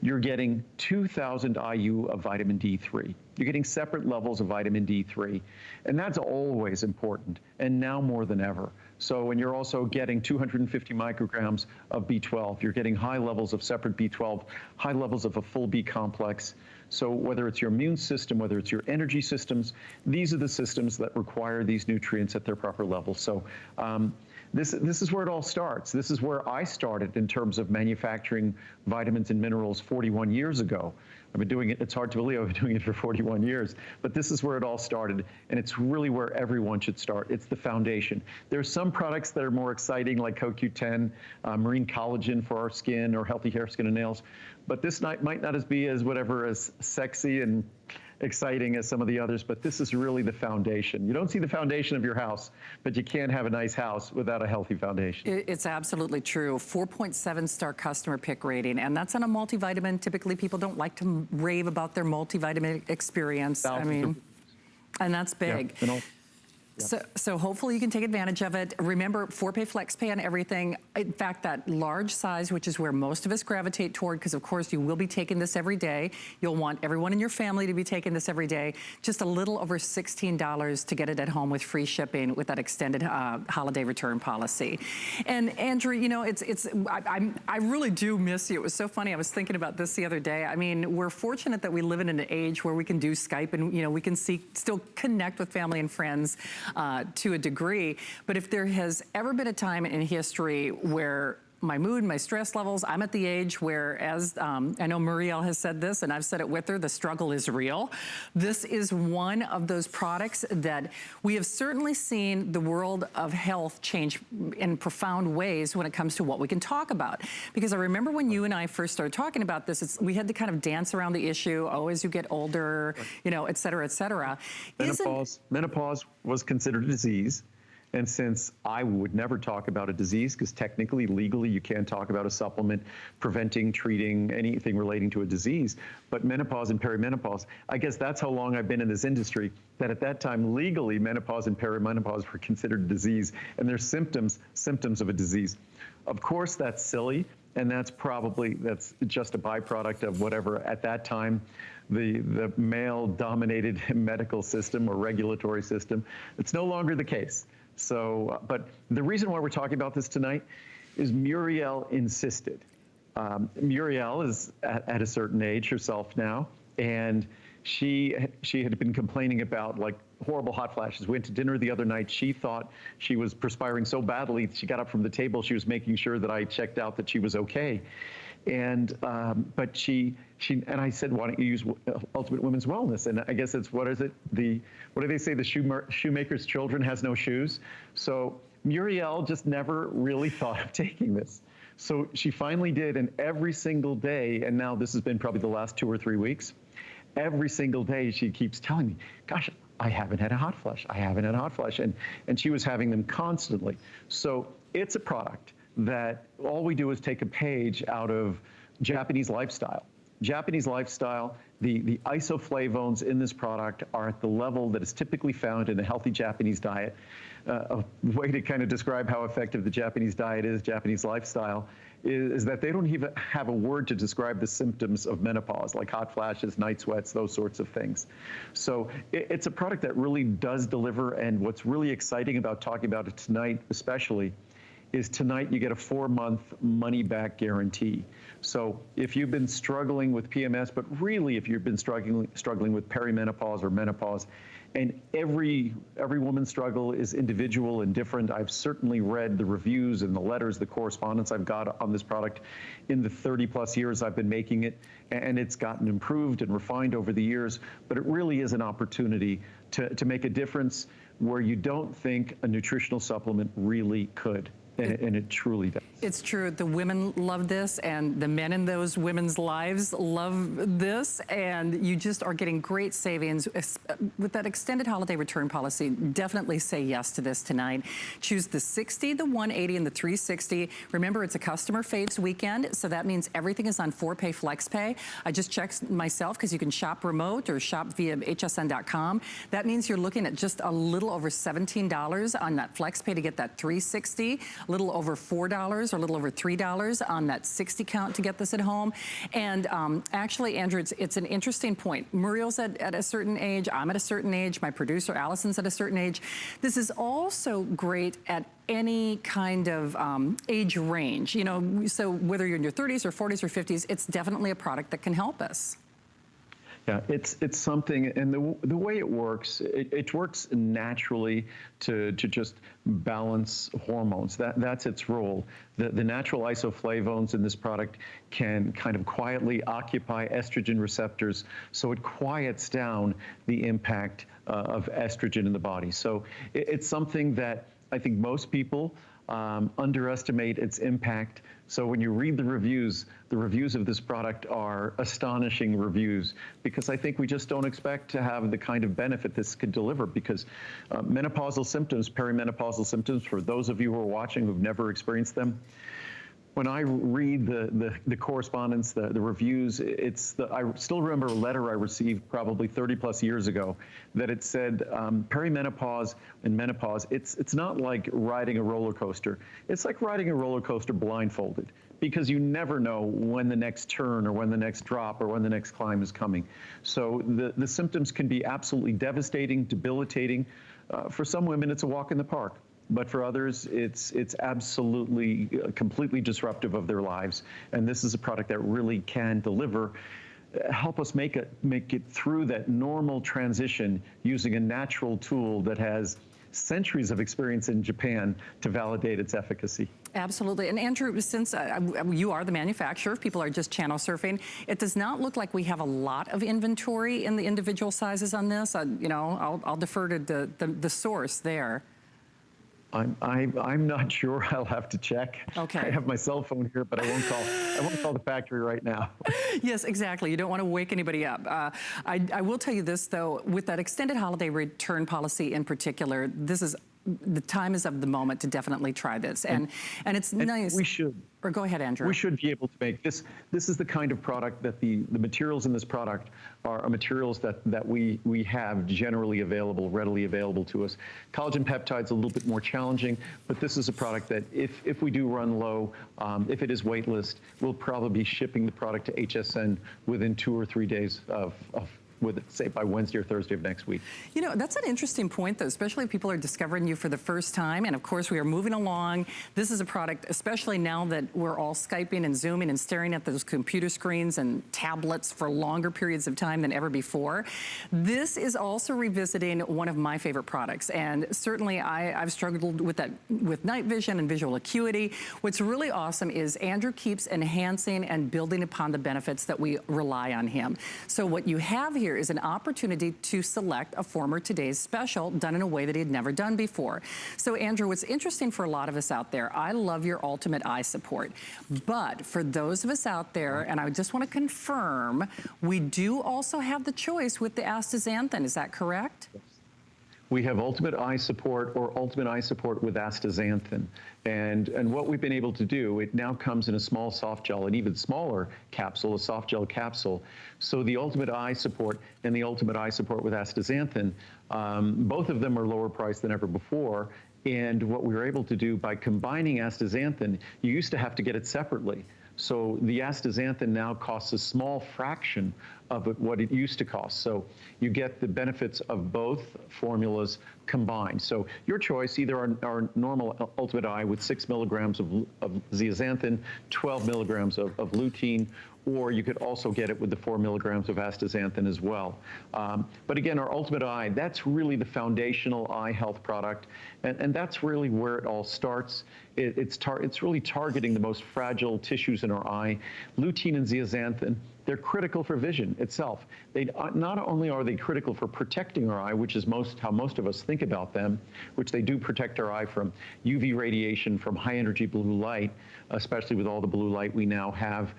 You're getting 2,000 IU of vitamin D3. You're getting separate levels of vitamin D3. And that's always important, and now more than ever. So, and you're also getting 250 micrograms of B12. You're getting high levels of separate B12, high levels of a full B complex. So whether it's your immune system, whether it's your energy systems, these are the systems that require these nutrients at their proper level. So this is where it all starts. This is where I started in terms of manufacturing vitamins and minerals 41 years ago. I've been doing it, it's hard to believe I've been doing it for 41 years, but this is where it all started, and it's really where everyone should start. It's the foundation. There's some products that are more exciting, like CoQ10, marine collagen for our skin, or healthy hair, skin, and nails, but this might not be as sexy and exciting as some of the others, but this is really the foundation. You don't see the foundation of your house, but you can't have a nice house without a healthy foundation. It's absolutely true. 4.7-star customer pick rating, and that's on a multivitamin. Typically, people don't like to rave about their multivitamin experience. I mean, and that's big. Yeah, So hopefully you can take advantage of it. Remember, 4Pay FlexPay on everything. In fact, that large size, which is where most of us gravitate toward, because of course you will be taking this every day. You'll want everyone in your family to be taking this every day. Just a little over $16 to get it at home with free shipping with that extended holiday return policy. And Andrew, you know, I really do miss you. It was so funny. I was thinking about this the other day. I mean, we're fortunate that we live in an age where we can do Skype and, you know, we can still connect with family and friends to a degree. But if there has ever been a time in history where my mood, my stress levels, I'm at the age where, as I know Muriel has said this, and I've said it with her, the struggle is real. This is one of those products that we have certainly seen the world of health change in profound ways when it comes to what we can talk about. Because I remember when you and I first started talking about this, we had to kind of dance around the issue, oh, as you get older, you know, et cetera, et cetera. Menopause was considered a disease. And since I would never talk about a disease, because technically, legally, you can't talk about a supplement preventing, treating anything relating to a disease, but menopause and perimenopause, I guess that's how long I've been in this industry, that at that time, legally, menopause and perimenopause were considered a disease, and they're symptoms of a disease. Of course, that's silly, and that's just a byproduct of whatever, at that time, the male-dominated medical system or regulatory system. It's no longer the case. So, but the reason why we're talking about this tonight is Muriel insisted. Muriel is at a certain age herself now, and She had been complaining about like horrible hot flashes. We went to dinner the other night. She thought she was perspiring so badly. She got up from the table. She was making sure that I checked out that she was okay. And but she and I said, why don't you use Ultimate Women's Wellness? And I guess it's, what is it? What do they say? The shoemaker's children has no shoes. So Muriel just never really thought of taking this. So she finally did, and every single day, and now this has been probably the last 2 or 3 weeks, every single day she keeps telling me, gosh, I haven't had a hot flash. I haven't had a hot flash. And she was having them constantly. So it's a product that all we do is take a page out of Japanese lifestyle. Japanese lifestyle, the isoflavones in this product are at the level that is typically found in a healthy Japanese diet. A way to kind of describe how effective the Japanese diet is, Japanese lifestyle, is that they don't even have a word to describe the symptoms of menopause, like hot flashes, night sweats, those sorts of things. So it's a product that really does deliver, and what's really exciting about talking about it tonight especially is tonight you get a 4-month money-back guarantee. So if you've been struggling with PMS, but really if you've been struggling with perimenopause or menopause, and every woman's struggle is individual and different. I've certainly read the reviews and the letters, the correspondence I've got on this product in the 30+ years I've been making it, and it's gotten improved and refined over the years, but it really is an opportunity to make a difference where you don't think a nutritional supplement really could. And it truly does. It's true. The women love this, and the men in those women's lives love this, and you just are getting great savings. With that extended holiday return policy, definitely say yes to this tonight. Choose the 60, the 180, and the 360. Remember, it's a customer faves weekend, so that means everything is on 4-pay FlexPay. I just checked myself because you can shop remote or shop via hsn.com. That means you're looking at just a little over $17 on that FlexPay to get that 360. A little over $4 or a little over $3 on that 60 count to get this at home. And actually, Andrew, it's an interesting point. Muriel's at a certain age, I'm at a certain age, my producer Allison's at a certain age. This is also great at any kind of age range, you know, so whether you're in your 30s or 40s or 50s, it's definitely a product that can help us. Yeah, it's something, and the way it works naturally to just balance hormones. That's its role. The natural isoflavones in this product can kind of quietly occupy estrogen receptors, so it quiets down the impact of estrogen in the body. So it's something that I think most people underestimate its impact. So when you read the reviews of this product are astonishing reviews, because I think we just don't expect to have the kind of benefit this could deliver, because menopausal symptoms, perimenopausal symptoms, for those of you who are watching who've never experienced them, when I read the correspondence, the reviews, I still remember a letter I received probably 30+ years ago that it said perimenopause and menopause, it's not like riding a roller coaster. It's like riding a roller coaster blindfolded, because you never know when the next turn or when the next drop or when the next climb is coming. So the symptoms can be absolutely devastating, debilitating. For some women, it's a walk in the park. But for others, it's absolutely completely disruptive of their lives. And this is a product that really can deliver, help us make it through that normal transition using a natural tool that has centuries of experience in Japan to validate its efficacy. Absolutely. And Andrew, since you are the manufacturer, if people are just channel surfing, it does not look like we have a lot of inventory in the individual sizes on this. You know, I'll defer to the source there. I'm not sure. I'll have to check. Okay. I have my cell phone here, but I won't call the factory right now. Yes, exactly. You don't want to wake anybody up. I will tell you this, though, with that extended holiday return policy in particular, the time is of the moment to definitely try this. And it's nice. We should. Or go ahead, Andrew. We should be able to make this. This is the kind of product that the materials in this product are materials that we have generally available, readily available to us. Collagen peptide's a little bit more challenging, but this is a product that if we do run low, if it is waitlist, we'll probably be shipping the product to HSN within 2 or 3 days of with it, say, by Wednesday or Thursday of next week. You know, that's an interesting point, though, especially if people are discovering you for the first time. And of course, we are moving along. This is a product, especially now that we're all Skyping and Zooming and staring at those computer screens and tablets for longer periods of time than ever before. This is also revisiting one of my favorite products. And certainly I've struggled with that, with night vision and visual acuity. What's really awesome is Andrew keeps enhancing and building upon the benefits that we rely on him. So what you have here is an opportunity to select a former Today's Special done in a way that he had never done before. So Andrew, what's interesting for a lot of us out there, I love your ultimate eye support. But for those of us out there, and I just want to confirm, we do also have the choice with the astaxanthin, is that correct? We have Ultimate Eye Support or Ultimate Eye Support with astaxanthin. And what we've been able to do, it now comes in a small soft gel, an even smaller capsule, a soft gel capsule. So the Ultimate Eye Support and the Ultimate Eye Support with astaxanthin, both of them are lower priced than ever before. And what we were able to do by combining astaxanthin, you used to have to get it separately. So the astaxanthin now costs a small fraction of what it used to cost. So you get the benefits of both formulas combined. So your choice, either our normal Ultimate Eye with 6 milligrams of zeaxanthin, 12 milligrams of lutein, or you could also get it with the 4 milligrams of astaxanthin as well. But again, our Ultimate Eye, that's really the foundational eye health product, and that's really where it all starts. It's really targeting the most fragile tissues in our eye. Lutein and zeaxanthin, they're critical for vision itself. Not only are they critical for protecting our eye, which is how most of us think about them, which they do protect our eye from UV radiation, from high energy blue light, especially with all the blue light we now have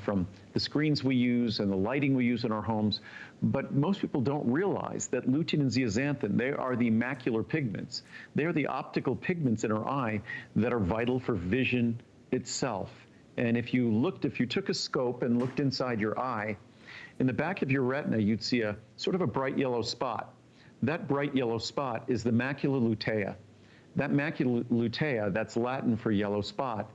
from the screens we use and the lighting we use in our homes. But most people don't realize that lutein and zeaxanthin, they are the macular pigments. They are the optical pigments in our eye that are vital for vision itself. And if you took a scope and looked inside your eye, in the back of your retina, you'd see a sort of a bright yellow spot. That bright yellow spot is the macula lutea. That macula lutea, that's Latin for yellow spot.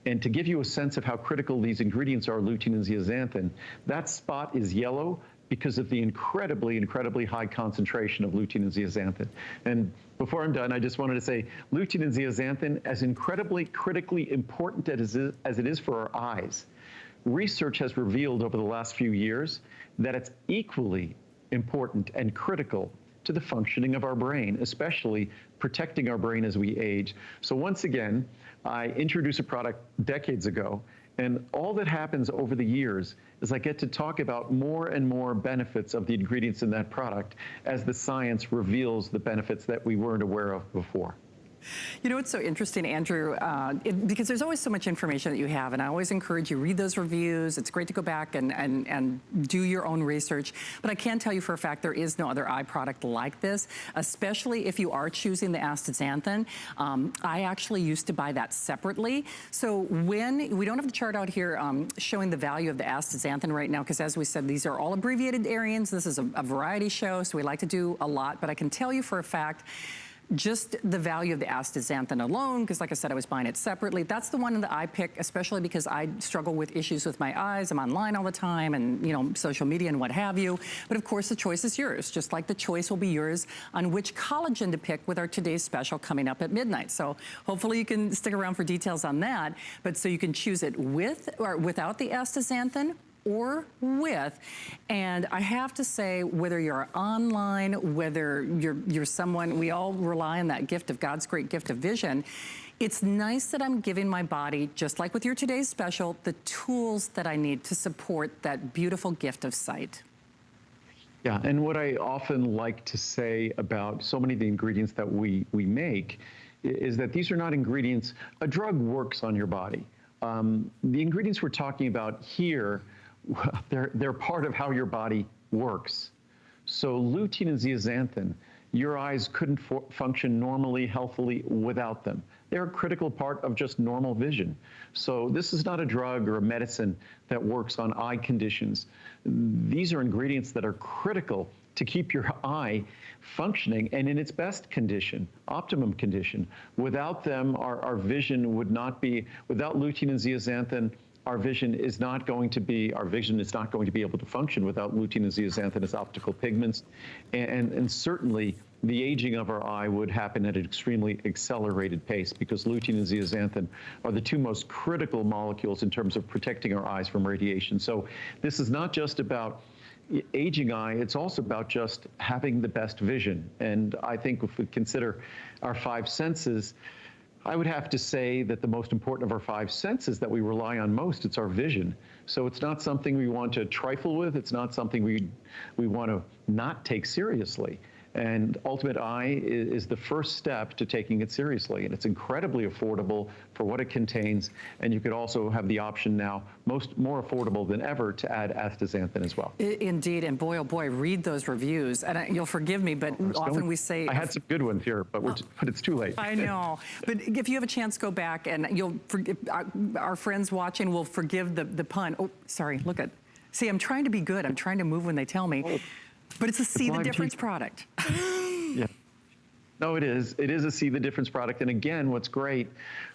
And to give you a sense of how critical these ingredients are, lutein and zeaxanthin, that spot is yellow because of the incredibly, incredibly high concentration of lutein and zeaxanthin. And before I'm done, I just wanted to say lutein and zeaxanthin, as incredibly critically important as it is for our eyes, research has revealed over the last few years that it's equally important and critical to the functioning of our brain, especially protecting our brain as we age. So once again, I introduced a product decades ago, and all that happens over the years is I get to talk about more and more benefits of the ingredients in that product as the science reveals the benefits that we weren't aware of before. You know, it's so interesting, Andrew, because there's always so much information that you have, and I always encourage you, read those reviews. It's great to go back and do your own research. But I can tell you for a fact there is no other eye product like this, especially if you are choosing the astaxanthin. I actually used to buy that separately. So when, we don't have the chart out here showing the value of the astaxanthin right now, because as we said, these are all abbreviated variants. This is a variety show, so we like to do a lot. But I can tell you for a fact, just the value of the astaxanthin alone, because like I said, I was buying it separately. That's the one that I pick, especially because I struggle with issues with my eyes. I'm online all the time and, you know, social media and what have you. But of course, the choice is yours, just like the choice will be yours on which collagen to pick with our Today's Special coming up at midnight. So hopefully you can stick around for details on that. But so you can choose it with or without the astaxanthin, or with. And I have to say, whether you're online, whether you're someone, we all rely on that gift of God's great gift of vision. It's nice that I'm giving my body, just like with your Today's Special, the tools that I need to support that beautiful gift of sight. Yeah, and what I often like to say about so many of the ingredients that we make is that these are not ingredients. A drug works on your body. The ingredients we're talking about here, they're part of how your body works. So lutein and zeaxanthin, your eyes couldn't function normally, healthily without them. They're a critical part of just normal vision. So this is not a drug or a medicine that works on eye conditions. These are ingredients that are critical to keep your eye functioning and in its best condition, optimum condition. Without them, our vision would not be, without lutein and zeaxanthin, our vision is not going to be able to function without lutein and zeaxanthin as optical pigments. And certainly the aging of our eye would happen at an extremely accelerated pace because lutein and zeaxanthin are the two most critical molecules in terms of protecting our eyes from radiation. So this is not just about aging eye, it's also about just having the best vision. And I think if we consider our five senses, I would have to say that the most important of our five senses that we rely on most, it's our vision. So it's not something we want to trifle with. It's not something we want to not take seriously. And Ultimate Eye is the first step to taking it seriously. And it's incredibly affordable for what it contains. And you could also have the option now, more affordable than ever, to add astaxanthin as well. Indeed. And boy, oh boy, read those reviews. And you'll forgive me, but often we say... I had some good ones here, but it's too late. I know. But if you have a chance, go back and you'll forgive, our friends watching will forgive the pun. Oh, sorry, look at... See, I'm trying to be good. I'm trying to move when they tell me. Oh. But it's a see the difference product. Yeah. No, it is. It is a see the difference product. And again, what's great,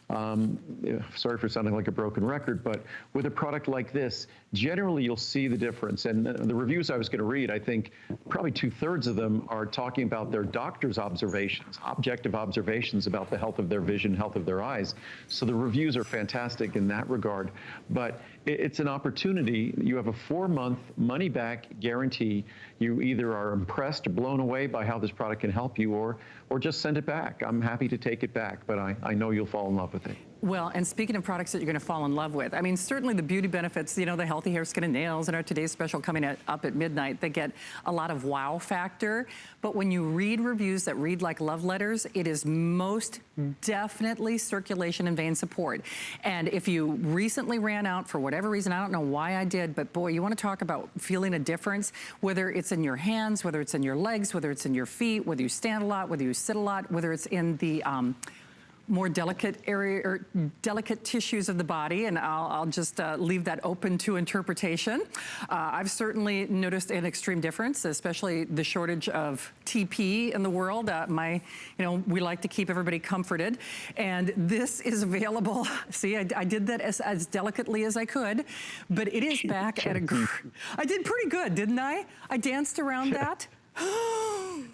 sorry for sounding like a broken record, but with a product like this, generally you'll see the difference. And the reviews I was going to read, I think probably 2/3 of them are talking about their doctor's observations, objective observations about the health of their vision, health of their eyes. So the reviews are fantastic in that regard. But it's an opportunity. You have a 4-month money-back guarantee. You either are impressed or blown away by how this product can help you, or just send it back. I'm happy to take it back, but I know you'll fall in love with it. Well, and speaking of products that you're going to fall in love with, I mean, certainly the beauty benefits, you know, the healthy hair, skin, and nails, and our today's special coming up at midnight, they get a lot of wow factor. But when you read reviews that read like love letters, it is most definitely circulation and vein support. And if you recently ran out for whatever reason, I don't know why I did, but boy, you want to talk about feeling a difference, whether it's in your hands, whether it's in your legs, whether it's in your feet, whether you stand a lot, whether you sit a lot, whether it's in the more delicate area or delicate tissues of the body, and I'll just leave that open to interpretation. I've certainly noticed an extreme difference, especially the shortage of TP in the world. We like to keep everybody comforted, and this is available. See, I did that as delicately as I could, but it is back at I did pretty good, didn't I? I danced around that.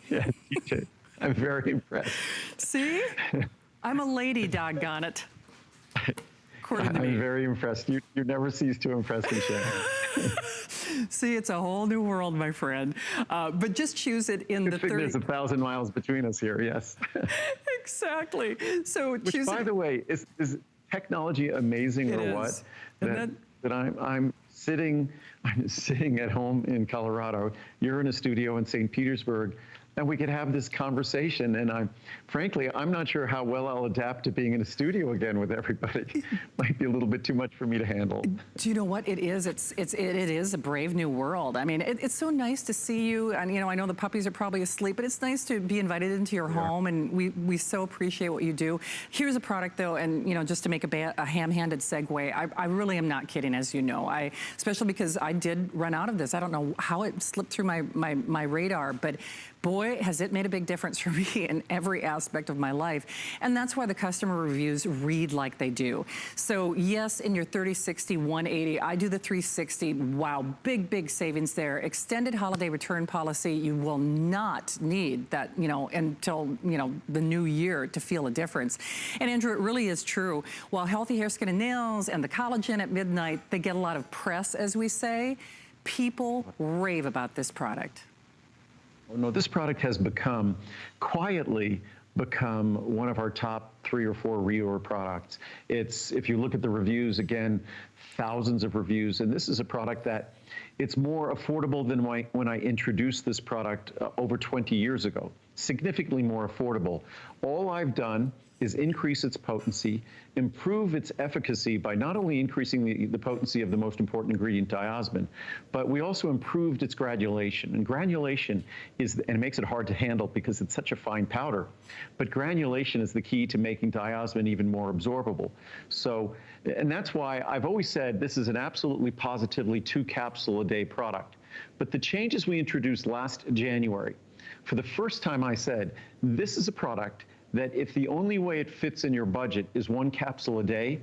Yeah, you did. I'm very impressed. See? I'm a lady, doggone it. I'm very impressed. You never cease to impress me, Shannon. See, it's a whole new world, my friend. But just choose it in the 30. There's 1,000 miles between us here, yes. Exactly. So which, by the way, is technology amazing or what? That I'm sitting at home in Colorado. You're in a studio in St. Petersburg. And we could have this conversation, and frankly, I'm not sure how well I'll adapt to being in a studio again with everybody. Might be a little bit too much for me to handle. Do you know what it is? It is a brave new world. I mean, it's so nice to see you, and I know the puppies are probably asleep, but it's nice to be invited into your home, and we so appreciate what you do. Here's a product, though, and just to make a ham-handed segue, I really am not kidding, as you know. Especially because I did run out of this. I don't know how it slipped through my radar, but boy, has it made a big difference for me in every aspect of my life. And that's why the customer reviews read like they do. So yes, in your 30, 60, 180, I do the 360. Wow, big savings there. Extended holiday return policy. You will not need that, until, the new year to feel a difference. And Andrew, it really is true. While healthy hair, skin, and nails and the collagen at midnight, they get a lot of press, as we say, people rave about this product. Oh, no, this product has quietly become one of our top 3 or 4 reorder products. If you look at the reviews, again, thousands of reviews, and this is a product that it's more affordable than when I introduced this product over 20 years ago. Significantly more affordable. All I've done is increase its potency, improve its efficacy by not only increasing the potency of the most important ingredient, diosmin, but we also improved its granulation. And granulation and it makes it hard to handle because it's such a fine powder, but granulation is the key to making diosmin even more absorbable. So, and that's why I've always said this is an absolutely positively 2-capsule-a-day product. But the changes we introduced last January, for the first time I said, this is a product that if the only way it fits in your budget is 1 capsule a day,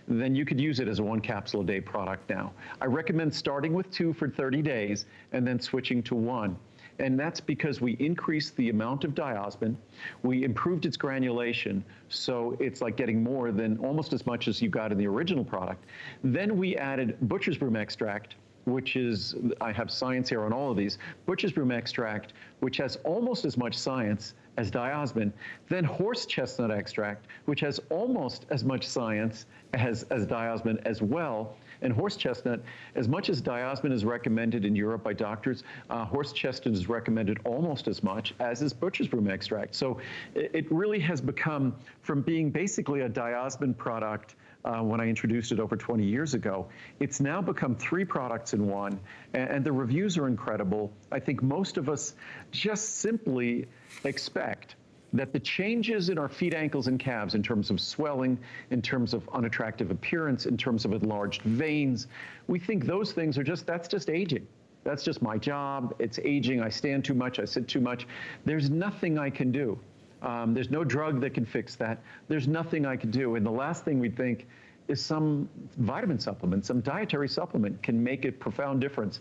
then you could use it as a 1 capsule a day product now. I recommend starting with 2 for 30 days and then switching to 1. And that's because we increased the amount of diosmin, we improved its granulation, so it's like getting more than almost as much as you got in the original product. Then we added butcher's broom extract, which is, I have science here on all of these, butcher's broom extract, which has almost as much science as diosmin, then horse chestnut extract, which has almost as much science as diosmin as well. And horse chestnut, as much as diosmin is recommended in Europe by doctors, horse chestnut is recommended almost as much as is butcher's broom extract. So it really has become, from being basically a diosmin product when I introduced it over 20 years ago, it's now become 3 products in 1, and the reviews are incredible. I think most of us just simply expect that the changes in our feet, ankles, and calves in terms of swelling, in terms of unattractive appearance, in terms of enlarged veins, we think those things are that's just aging. That's just my job. It's aging. I stand too much. I sit too much. There's nothing I can do. There's no drug that can fix that. There's nothing I can do. And the last thing we think is some vitamin supplement, some dietary supplement can make a profound difference.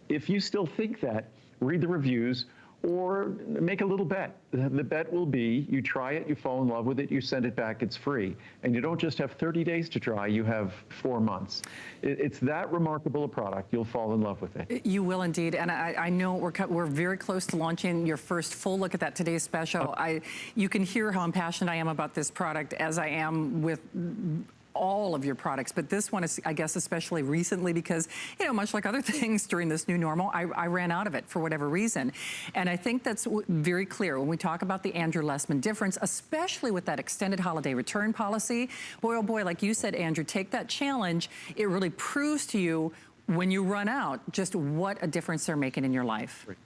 If you still think that, read the reviews or make a little bet. The bet will be you try it, you fall in love with it, you send it back, it's free. And you don't just have 30 days to try, you have 4 months. It's that remarkable a product, you'll fall in love with it. You will indeed, and I know we're very close to launching your first full look at that today's special. You can hear how impassioned I am about this product as I am with all of your products, but this one is, I guess, especially recently because, you know, much like other things during this new normal, I ran out of it for whatever reason. And I think that's very clear when we talk about the Andrew Lessman difference, especially with that extended holiday return policy. Boy, oh boy, like you said, Andrew, take that challenge. It really proves to you when you run out just what a difference they're making in your life. Right.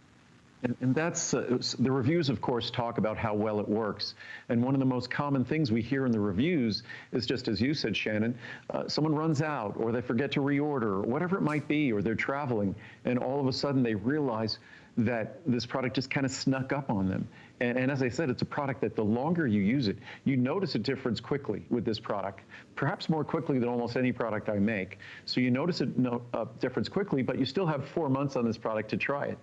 And that's, the reviews, of course, talk about how well it works. And one of the most common things we hear in the reviews is just as you said, Shannon, someone runs out or they forget to reorder or whatever it might be, or they're traveling, and all of a sudden they realize that this product just kind of snuck up on them. And as I said, it's a product that the longer you use it, you notice a difference quickly with this product, perhaps more quickly than almost any product I make. So you notice a difference quickly, but you still have 4 months on this product to try it.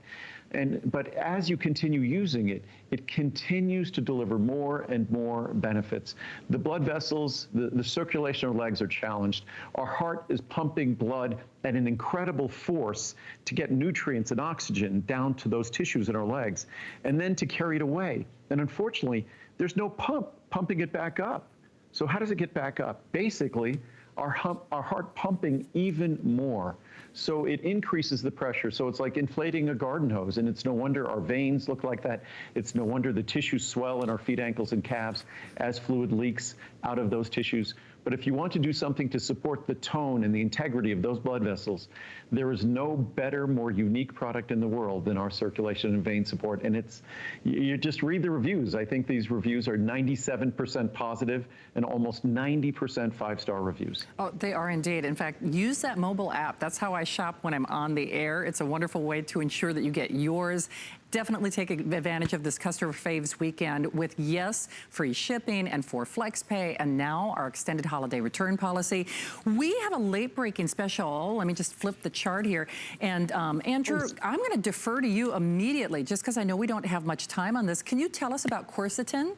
But as you continue using it, it continues to deliver more and more benefits. The blood vessels, the circulation of our legs are challenged. Our heart is pumping blood at an incredible force to get nutrients and oxygen down to those tissues in our legs, and then to carry it away. And unfortunately, there's no pump pumping it back up. So how does it get back up? Basically, our heart pumping even more. So it increases the pressure. So it's like inflating a garden hose, and it's no wonder our veins look like that. It's no wonder the tissues swell in our feet, ankles, and calves as fluid leaks out of those tissues. But if you want to do something to support the tone and the integrity of those blood vessels, there is no better, more unique product in the world than our circulation and vein support. And it's, you just read the reviews. I think these reviews are 97% positive and almost 90% 5-star reviews. Oh, they are indeed. In fact, use that mobile app. That's how I shop when I'm on the air. It's a wonderful way to ensure that you get yours. Definitely take advantage of this Customer Faves weekend with, yes, free shipping and 4 flex pay, and now our extended holiday return policy. We have a late-breaking special. Let me just flip the chart here. And Andrew, I'm going to defer to you immediately, just because I know we don't have much time on this. Can you tell us about Quercetin?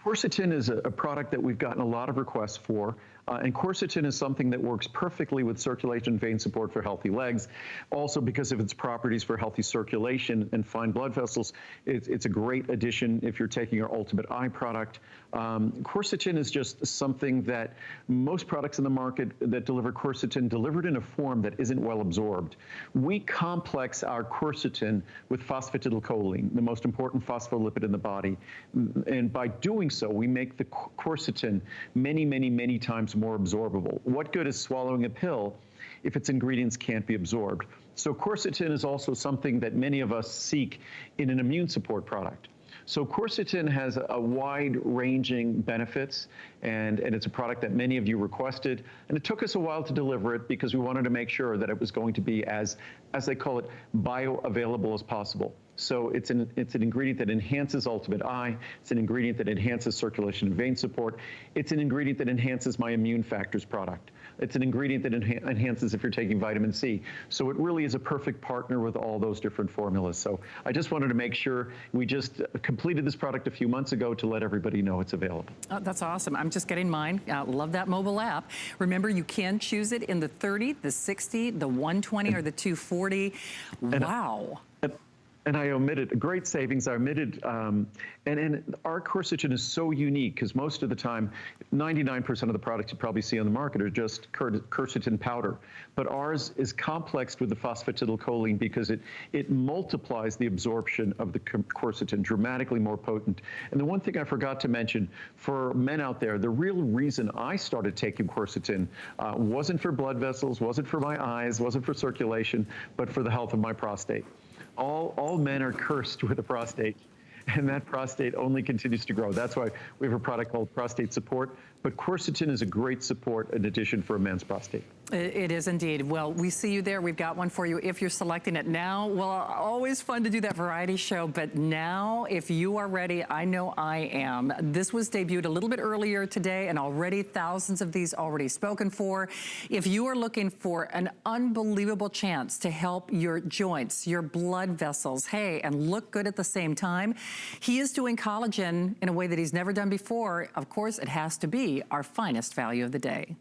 Quercetin is a product that we've gotten a lot of requests for. And Quercetin is something that works perfectly with circulation and vein support for healthy legs. Also, because of its properties for healthy circulation and fine blood vessels, it's a great addition if you're taking our Ultimate Eye product. Quercetin is just something that most products in the market that deliver Quercetin delivered in a form that isn't well absorbed. We complex our Quercetin with phosphatidylcholine, the most important phospholipid in the body. And by doing so, we make the Quercetin many, many, many times more absorbable. What good is swallowing a pill if its ingredients can't be absorbed? So Quercetin is also something that many of us seek in an immune support product. So Quercetin has a wide-ranging benefits, and it's a product that many of you requested. And it took us a while to deliver it because we wanted to make sure that it was going to be as they call it, bioavailable as possible. So it's an ingredient that enhances Ultimate Eye. It's an ingredient that enhances circulation and vein support. It's an ingredient that enhances my Immune Factors product. It's an ingredient that enhances if you're taking vitamin C. So it really is a perfect partner with all those different formulas. So I just wanted to make sure we just completed this product a few months ago to let everybody know it's available. Oh, that's awesome. I'm just getting mine. Love that mobile app. Remember, you can choose it in the 30, the 60, the 120, or the 240. Wow. And I omitted, great savings, I omitted, and our quercetin is so unique because most of the time, 99% of the products you probably see on the market are just quercetin powder. But ours is complexed with the phosphatidylcholine because it multiplies the absorption of the quercetin, dramatically more potent. And the one thing I forgot to mention, for men out there, the real reason I started taking quercetin wasn't for blood vessels, wasn't for my eyes, wasn't for circulation, but for the health of my prostate. All men are cursed with a prostate, and that prostate only continues to grow. That's why we have a product called Prostate Support, but quercetin is a great support in addition for a man's prostate. It is indeed. Well, we see you there. We've got one for you if you're selecting it now. Well, always fun to do that variety show, but now, if you are ready, I know I am. This was debuted a little bit earlier today, and already thousands of these already spoken for. If you are looking for an unbelievable chance to help your joints, your blood vessels, hey, and look good at the same time, he is doing collagen in a way that he's never done before. Of course, it has to be our finest value of the day.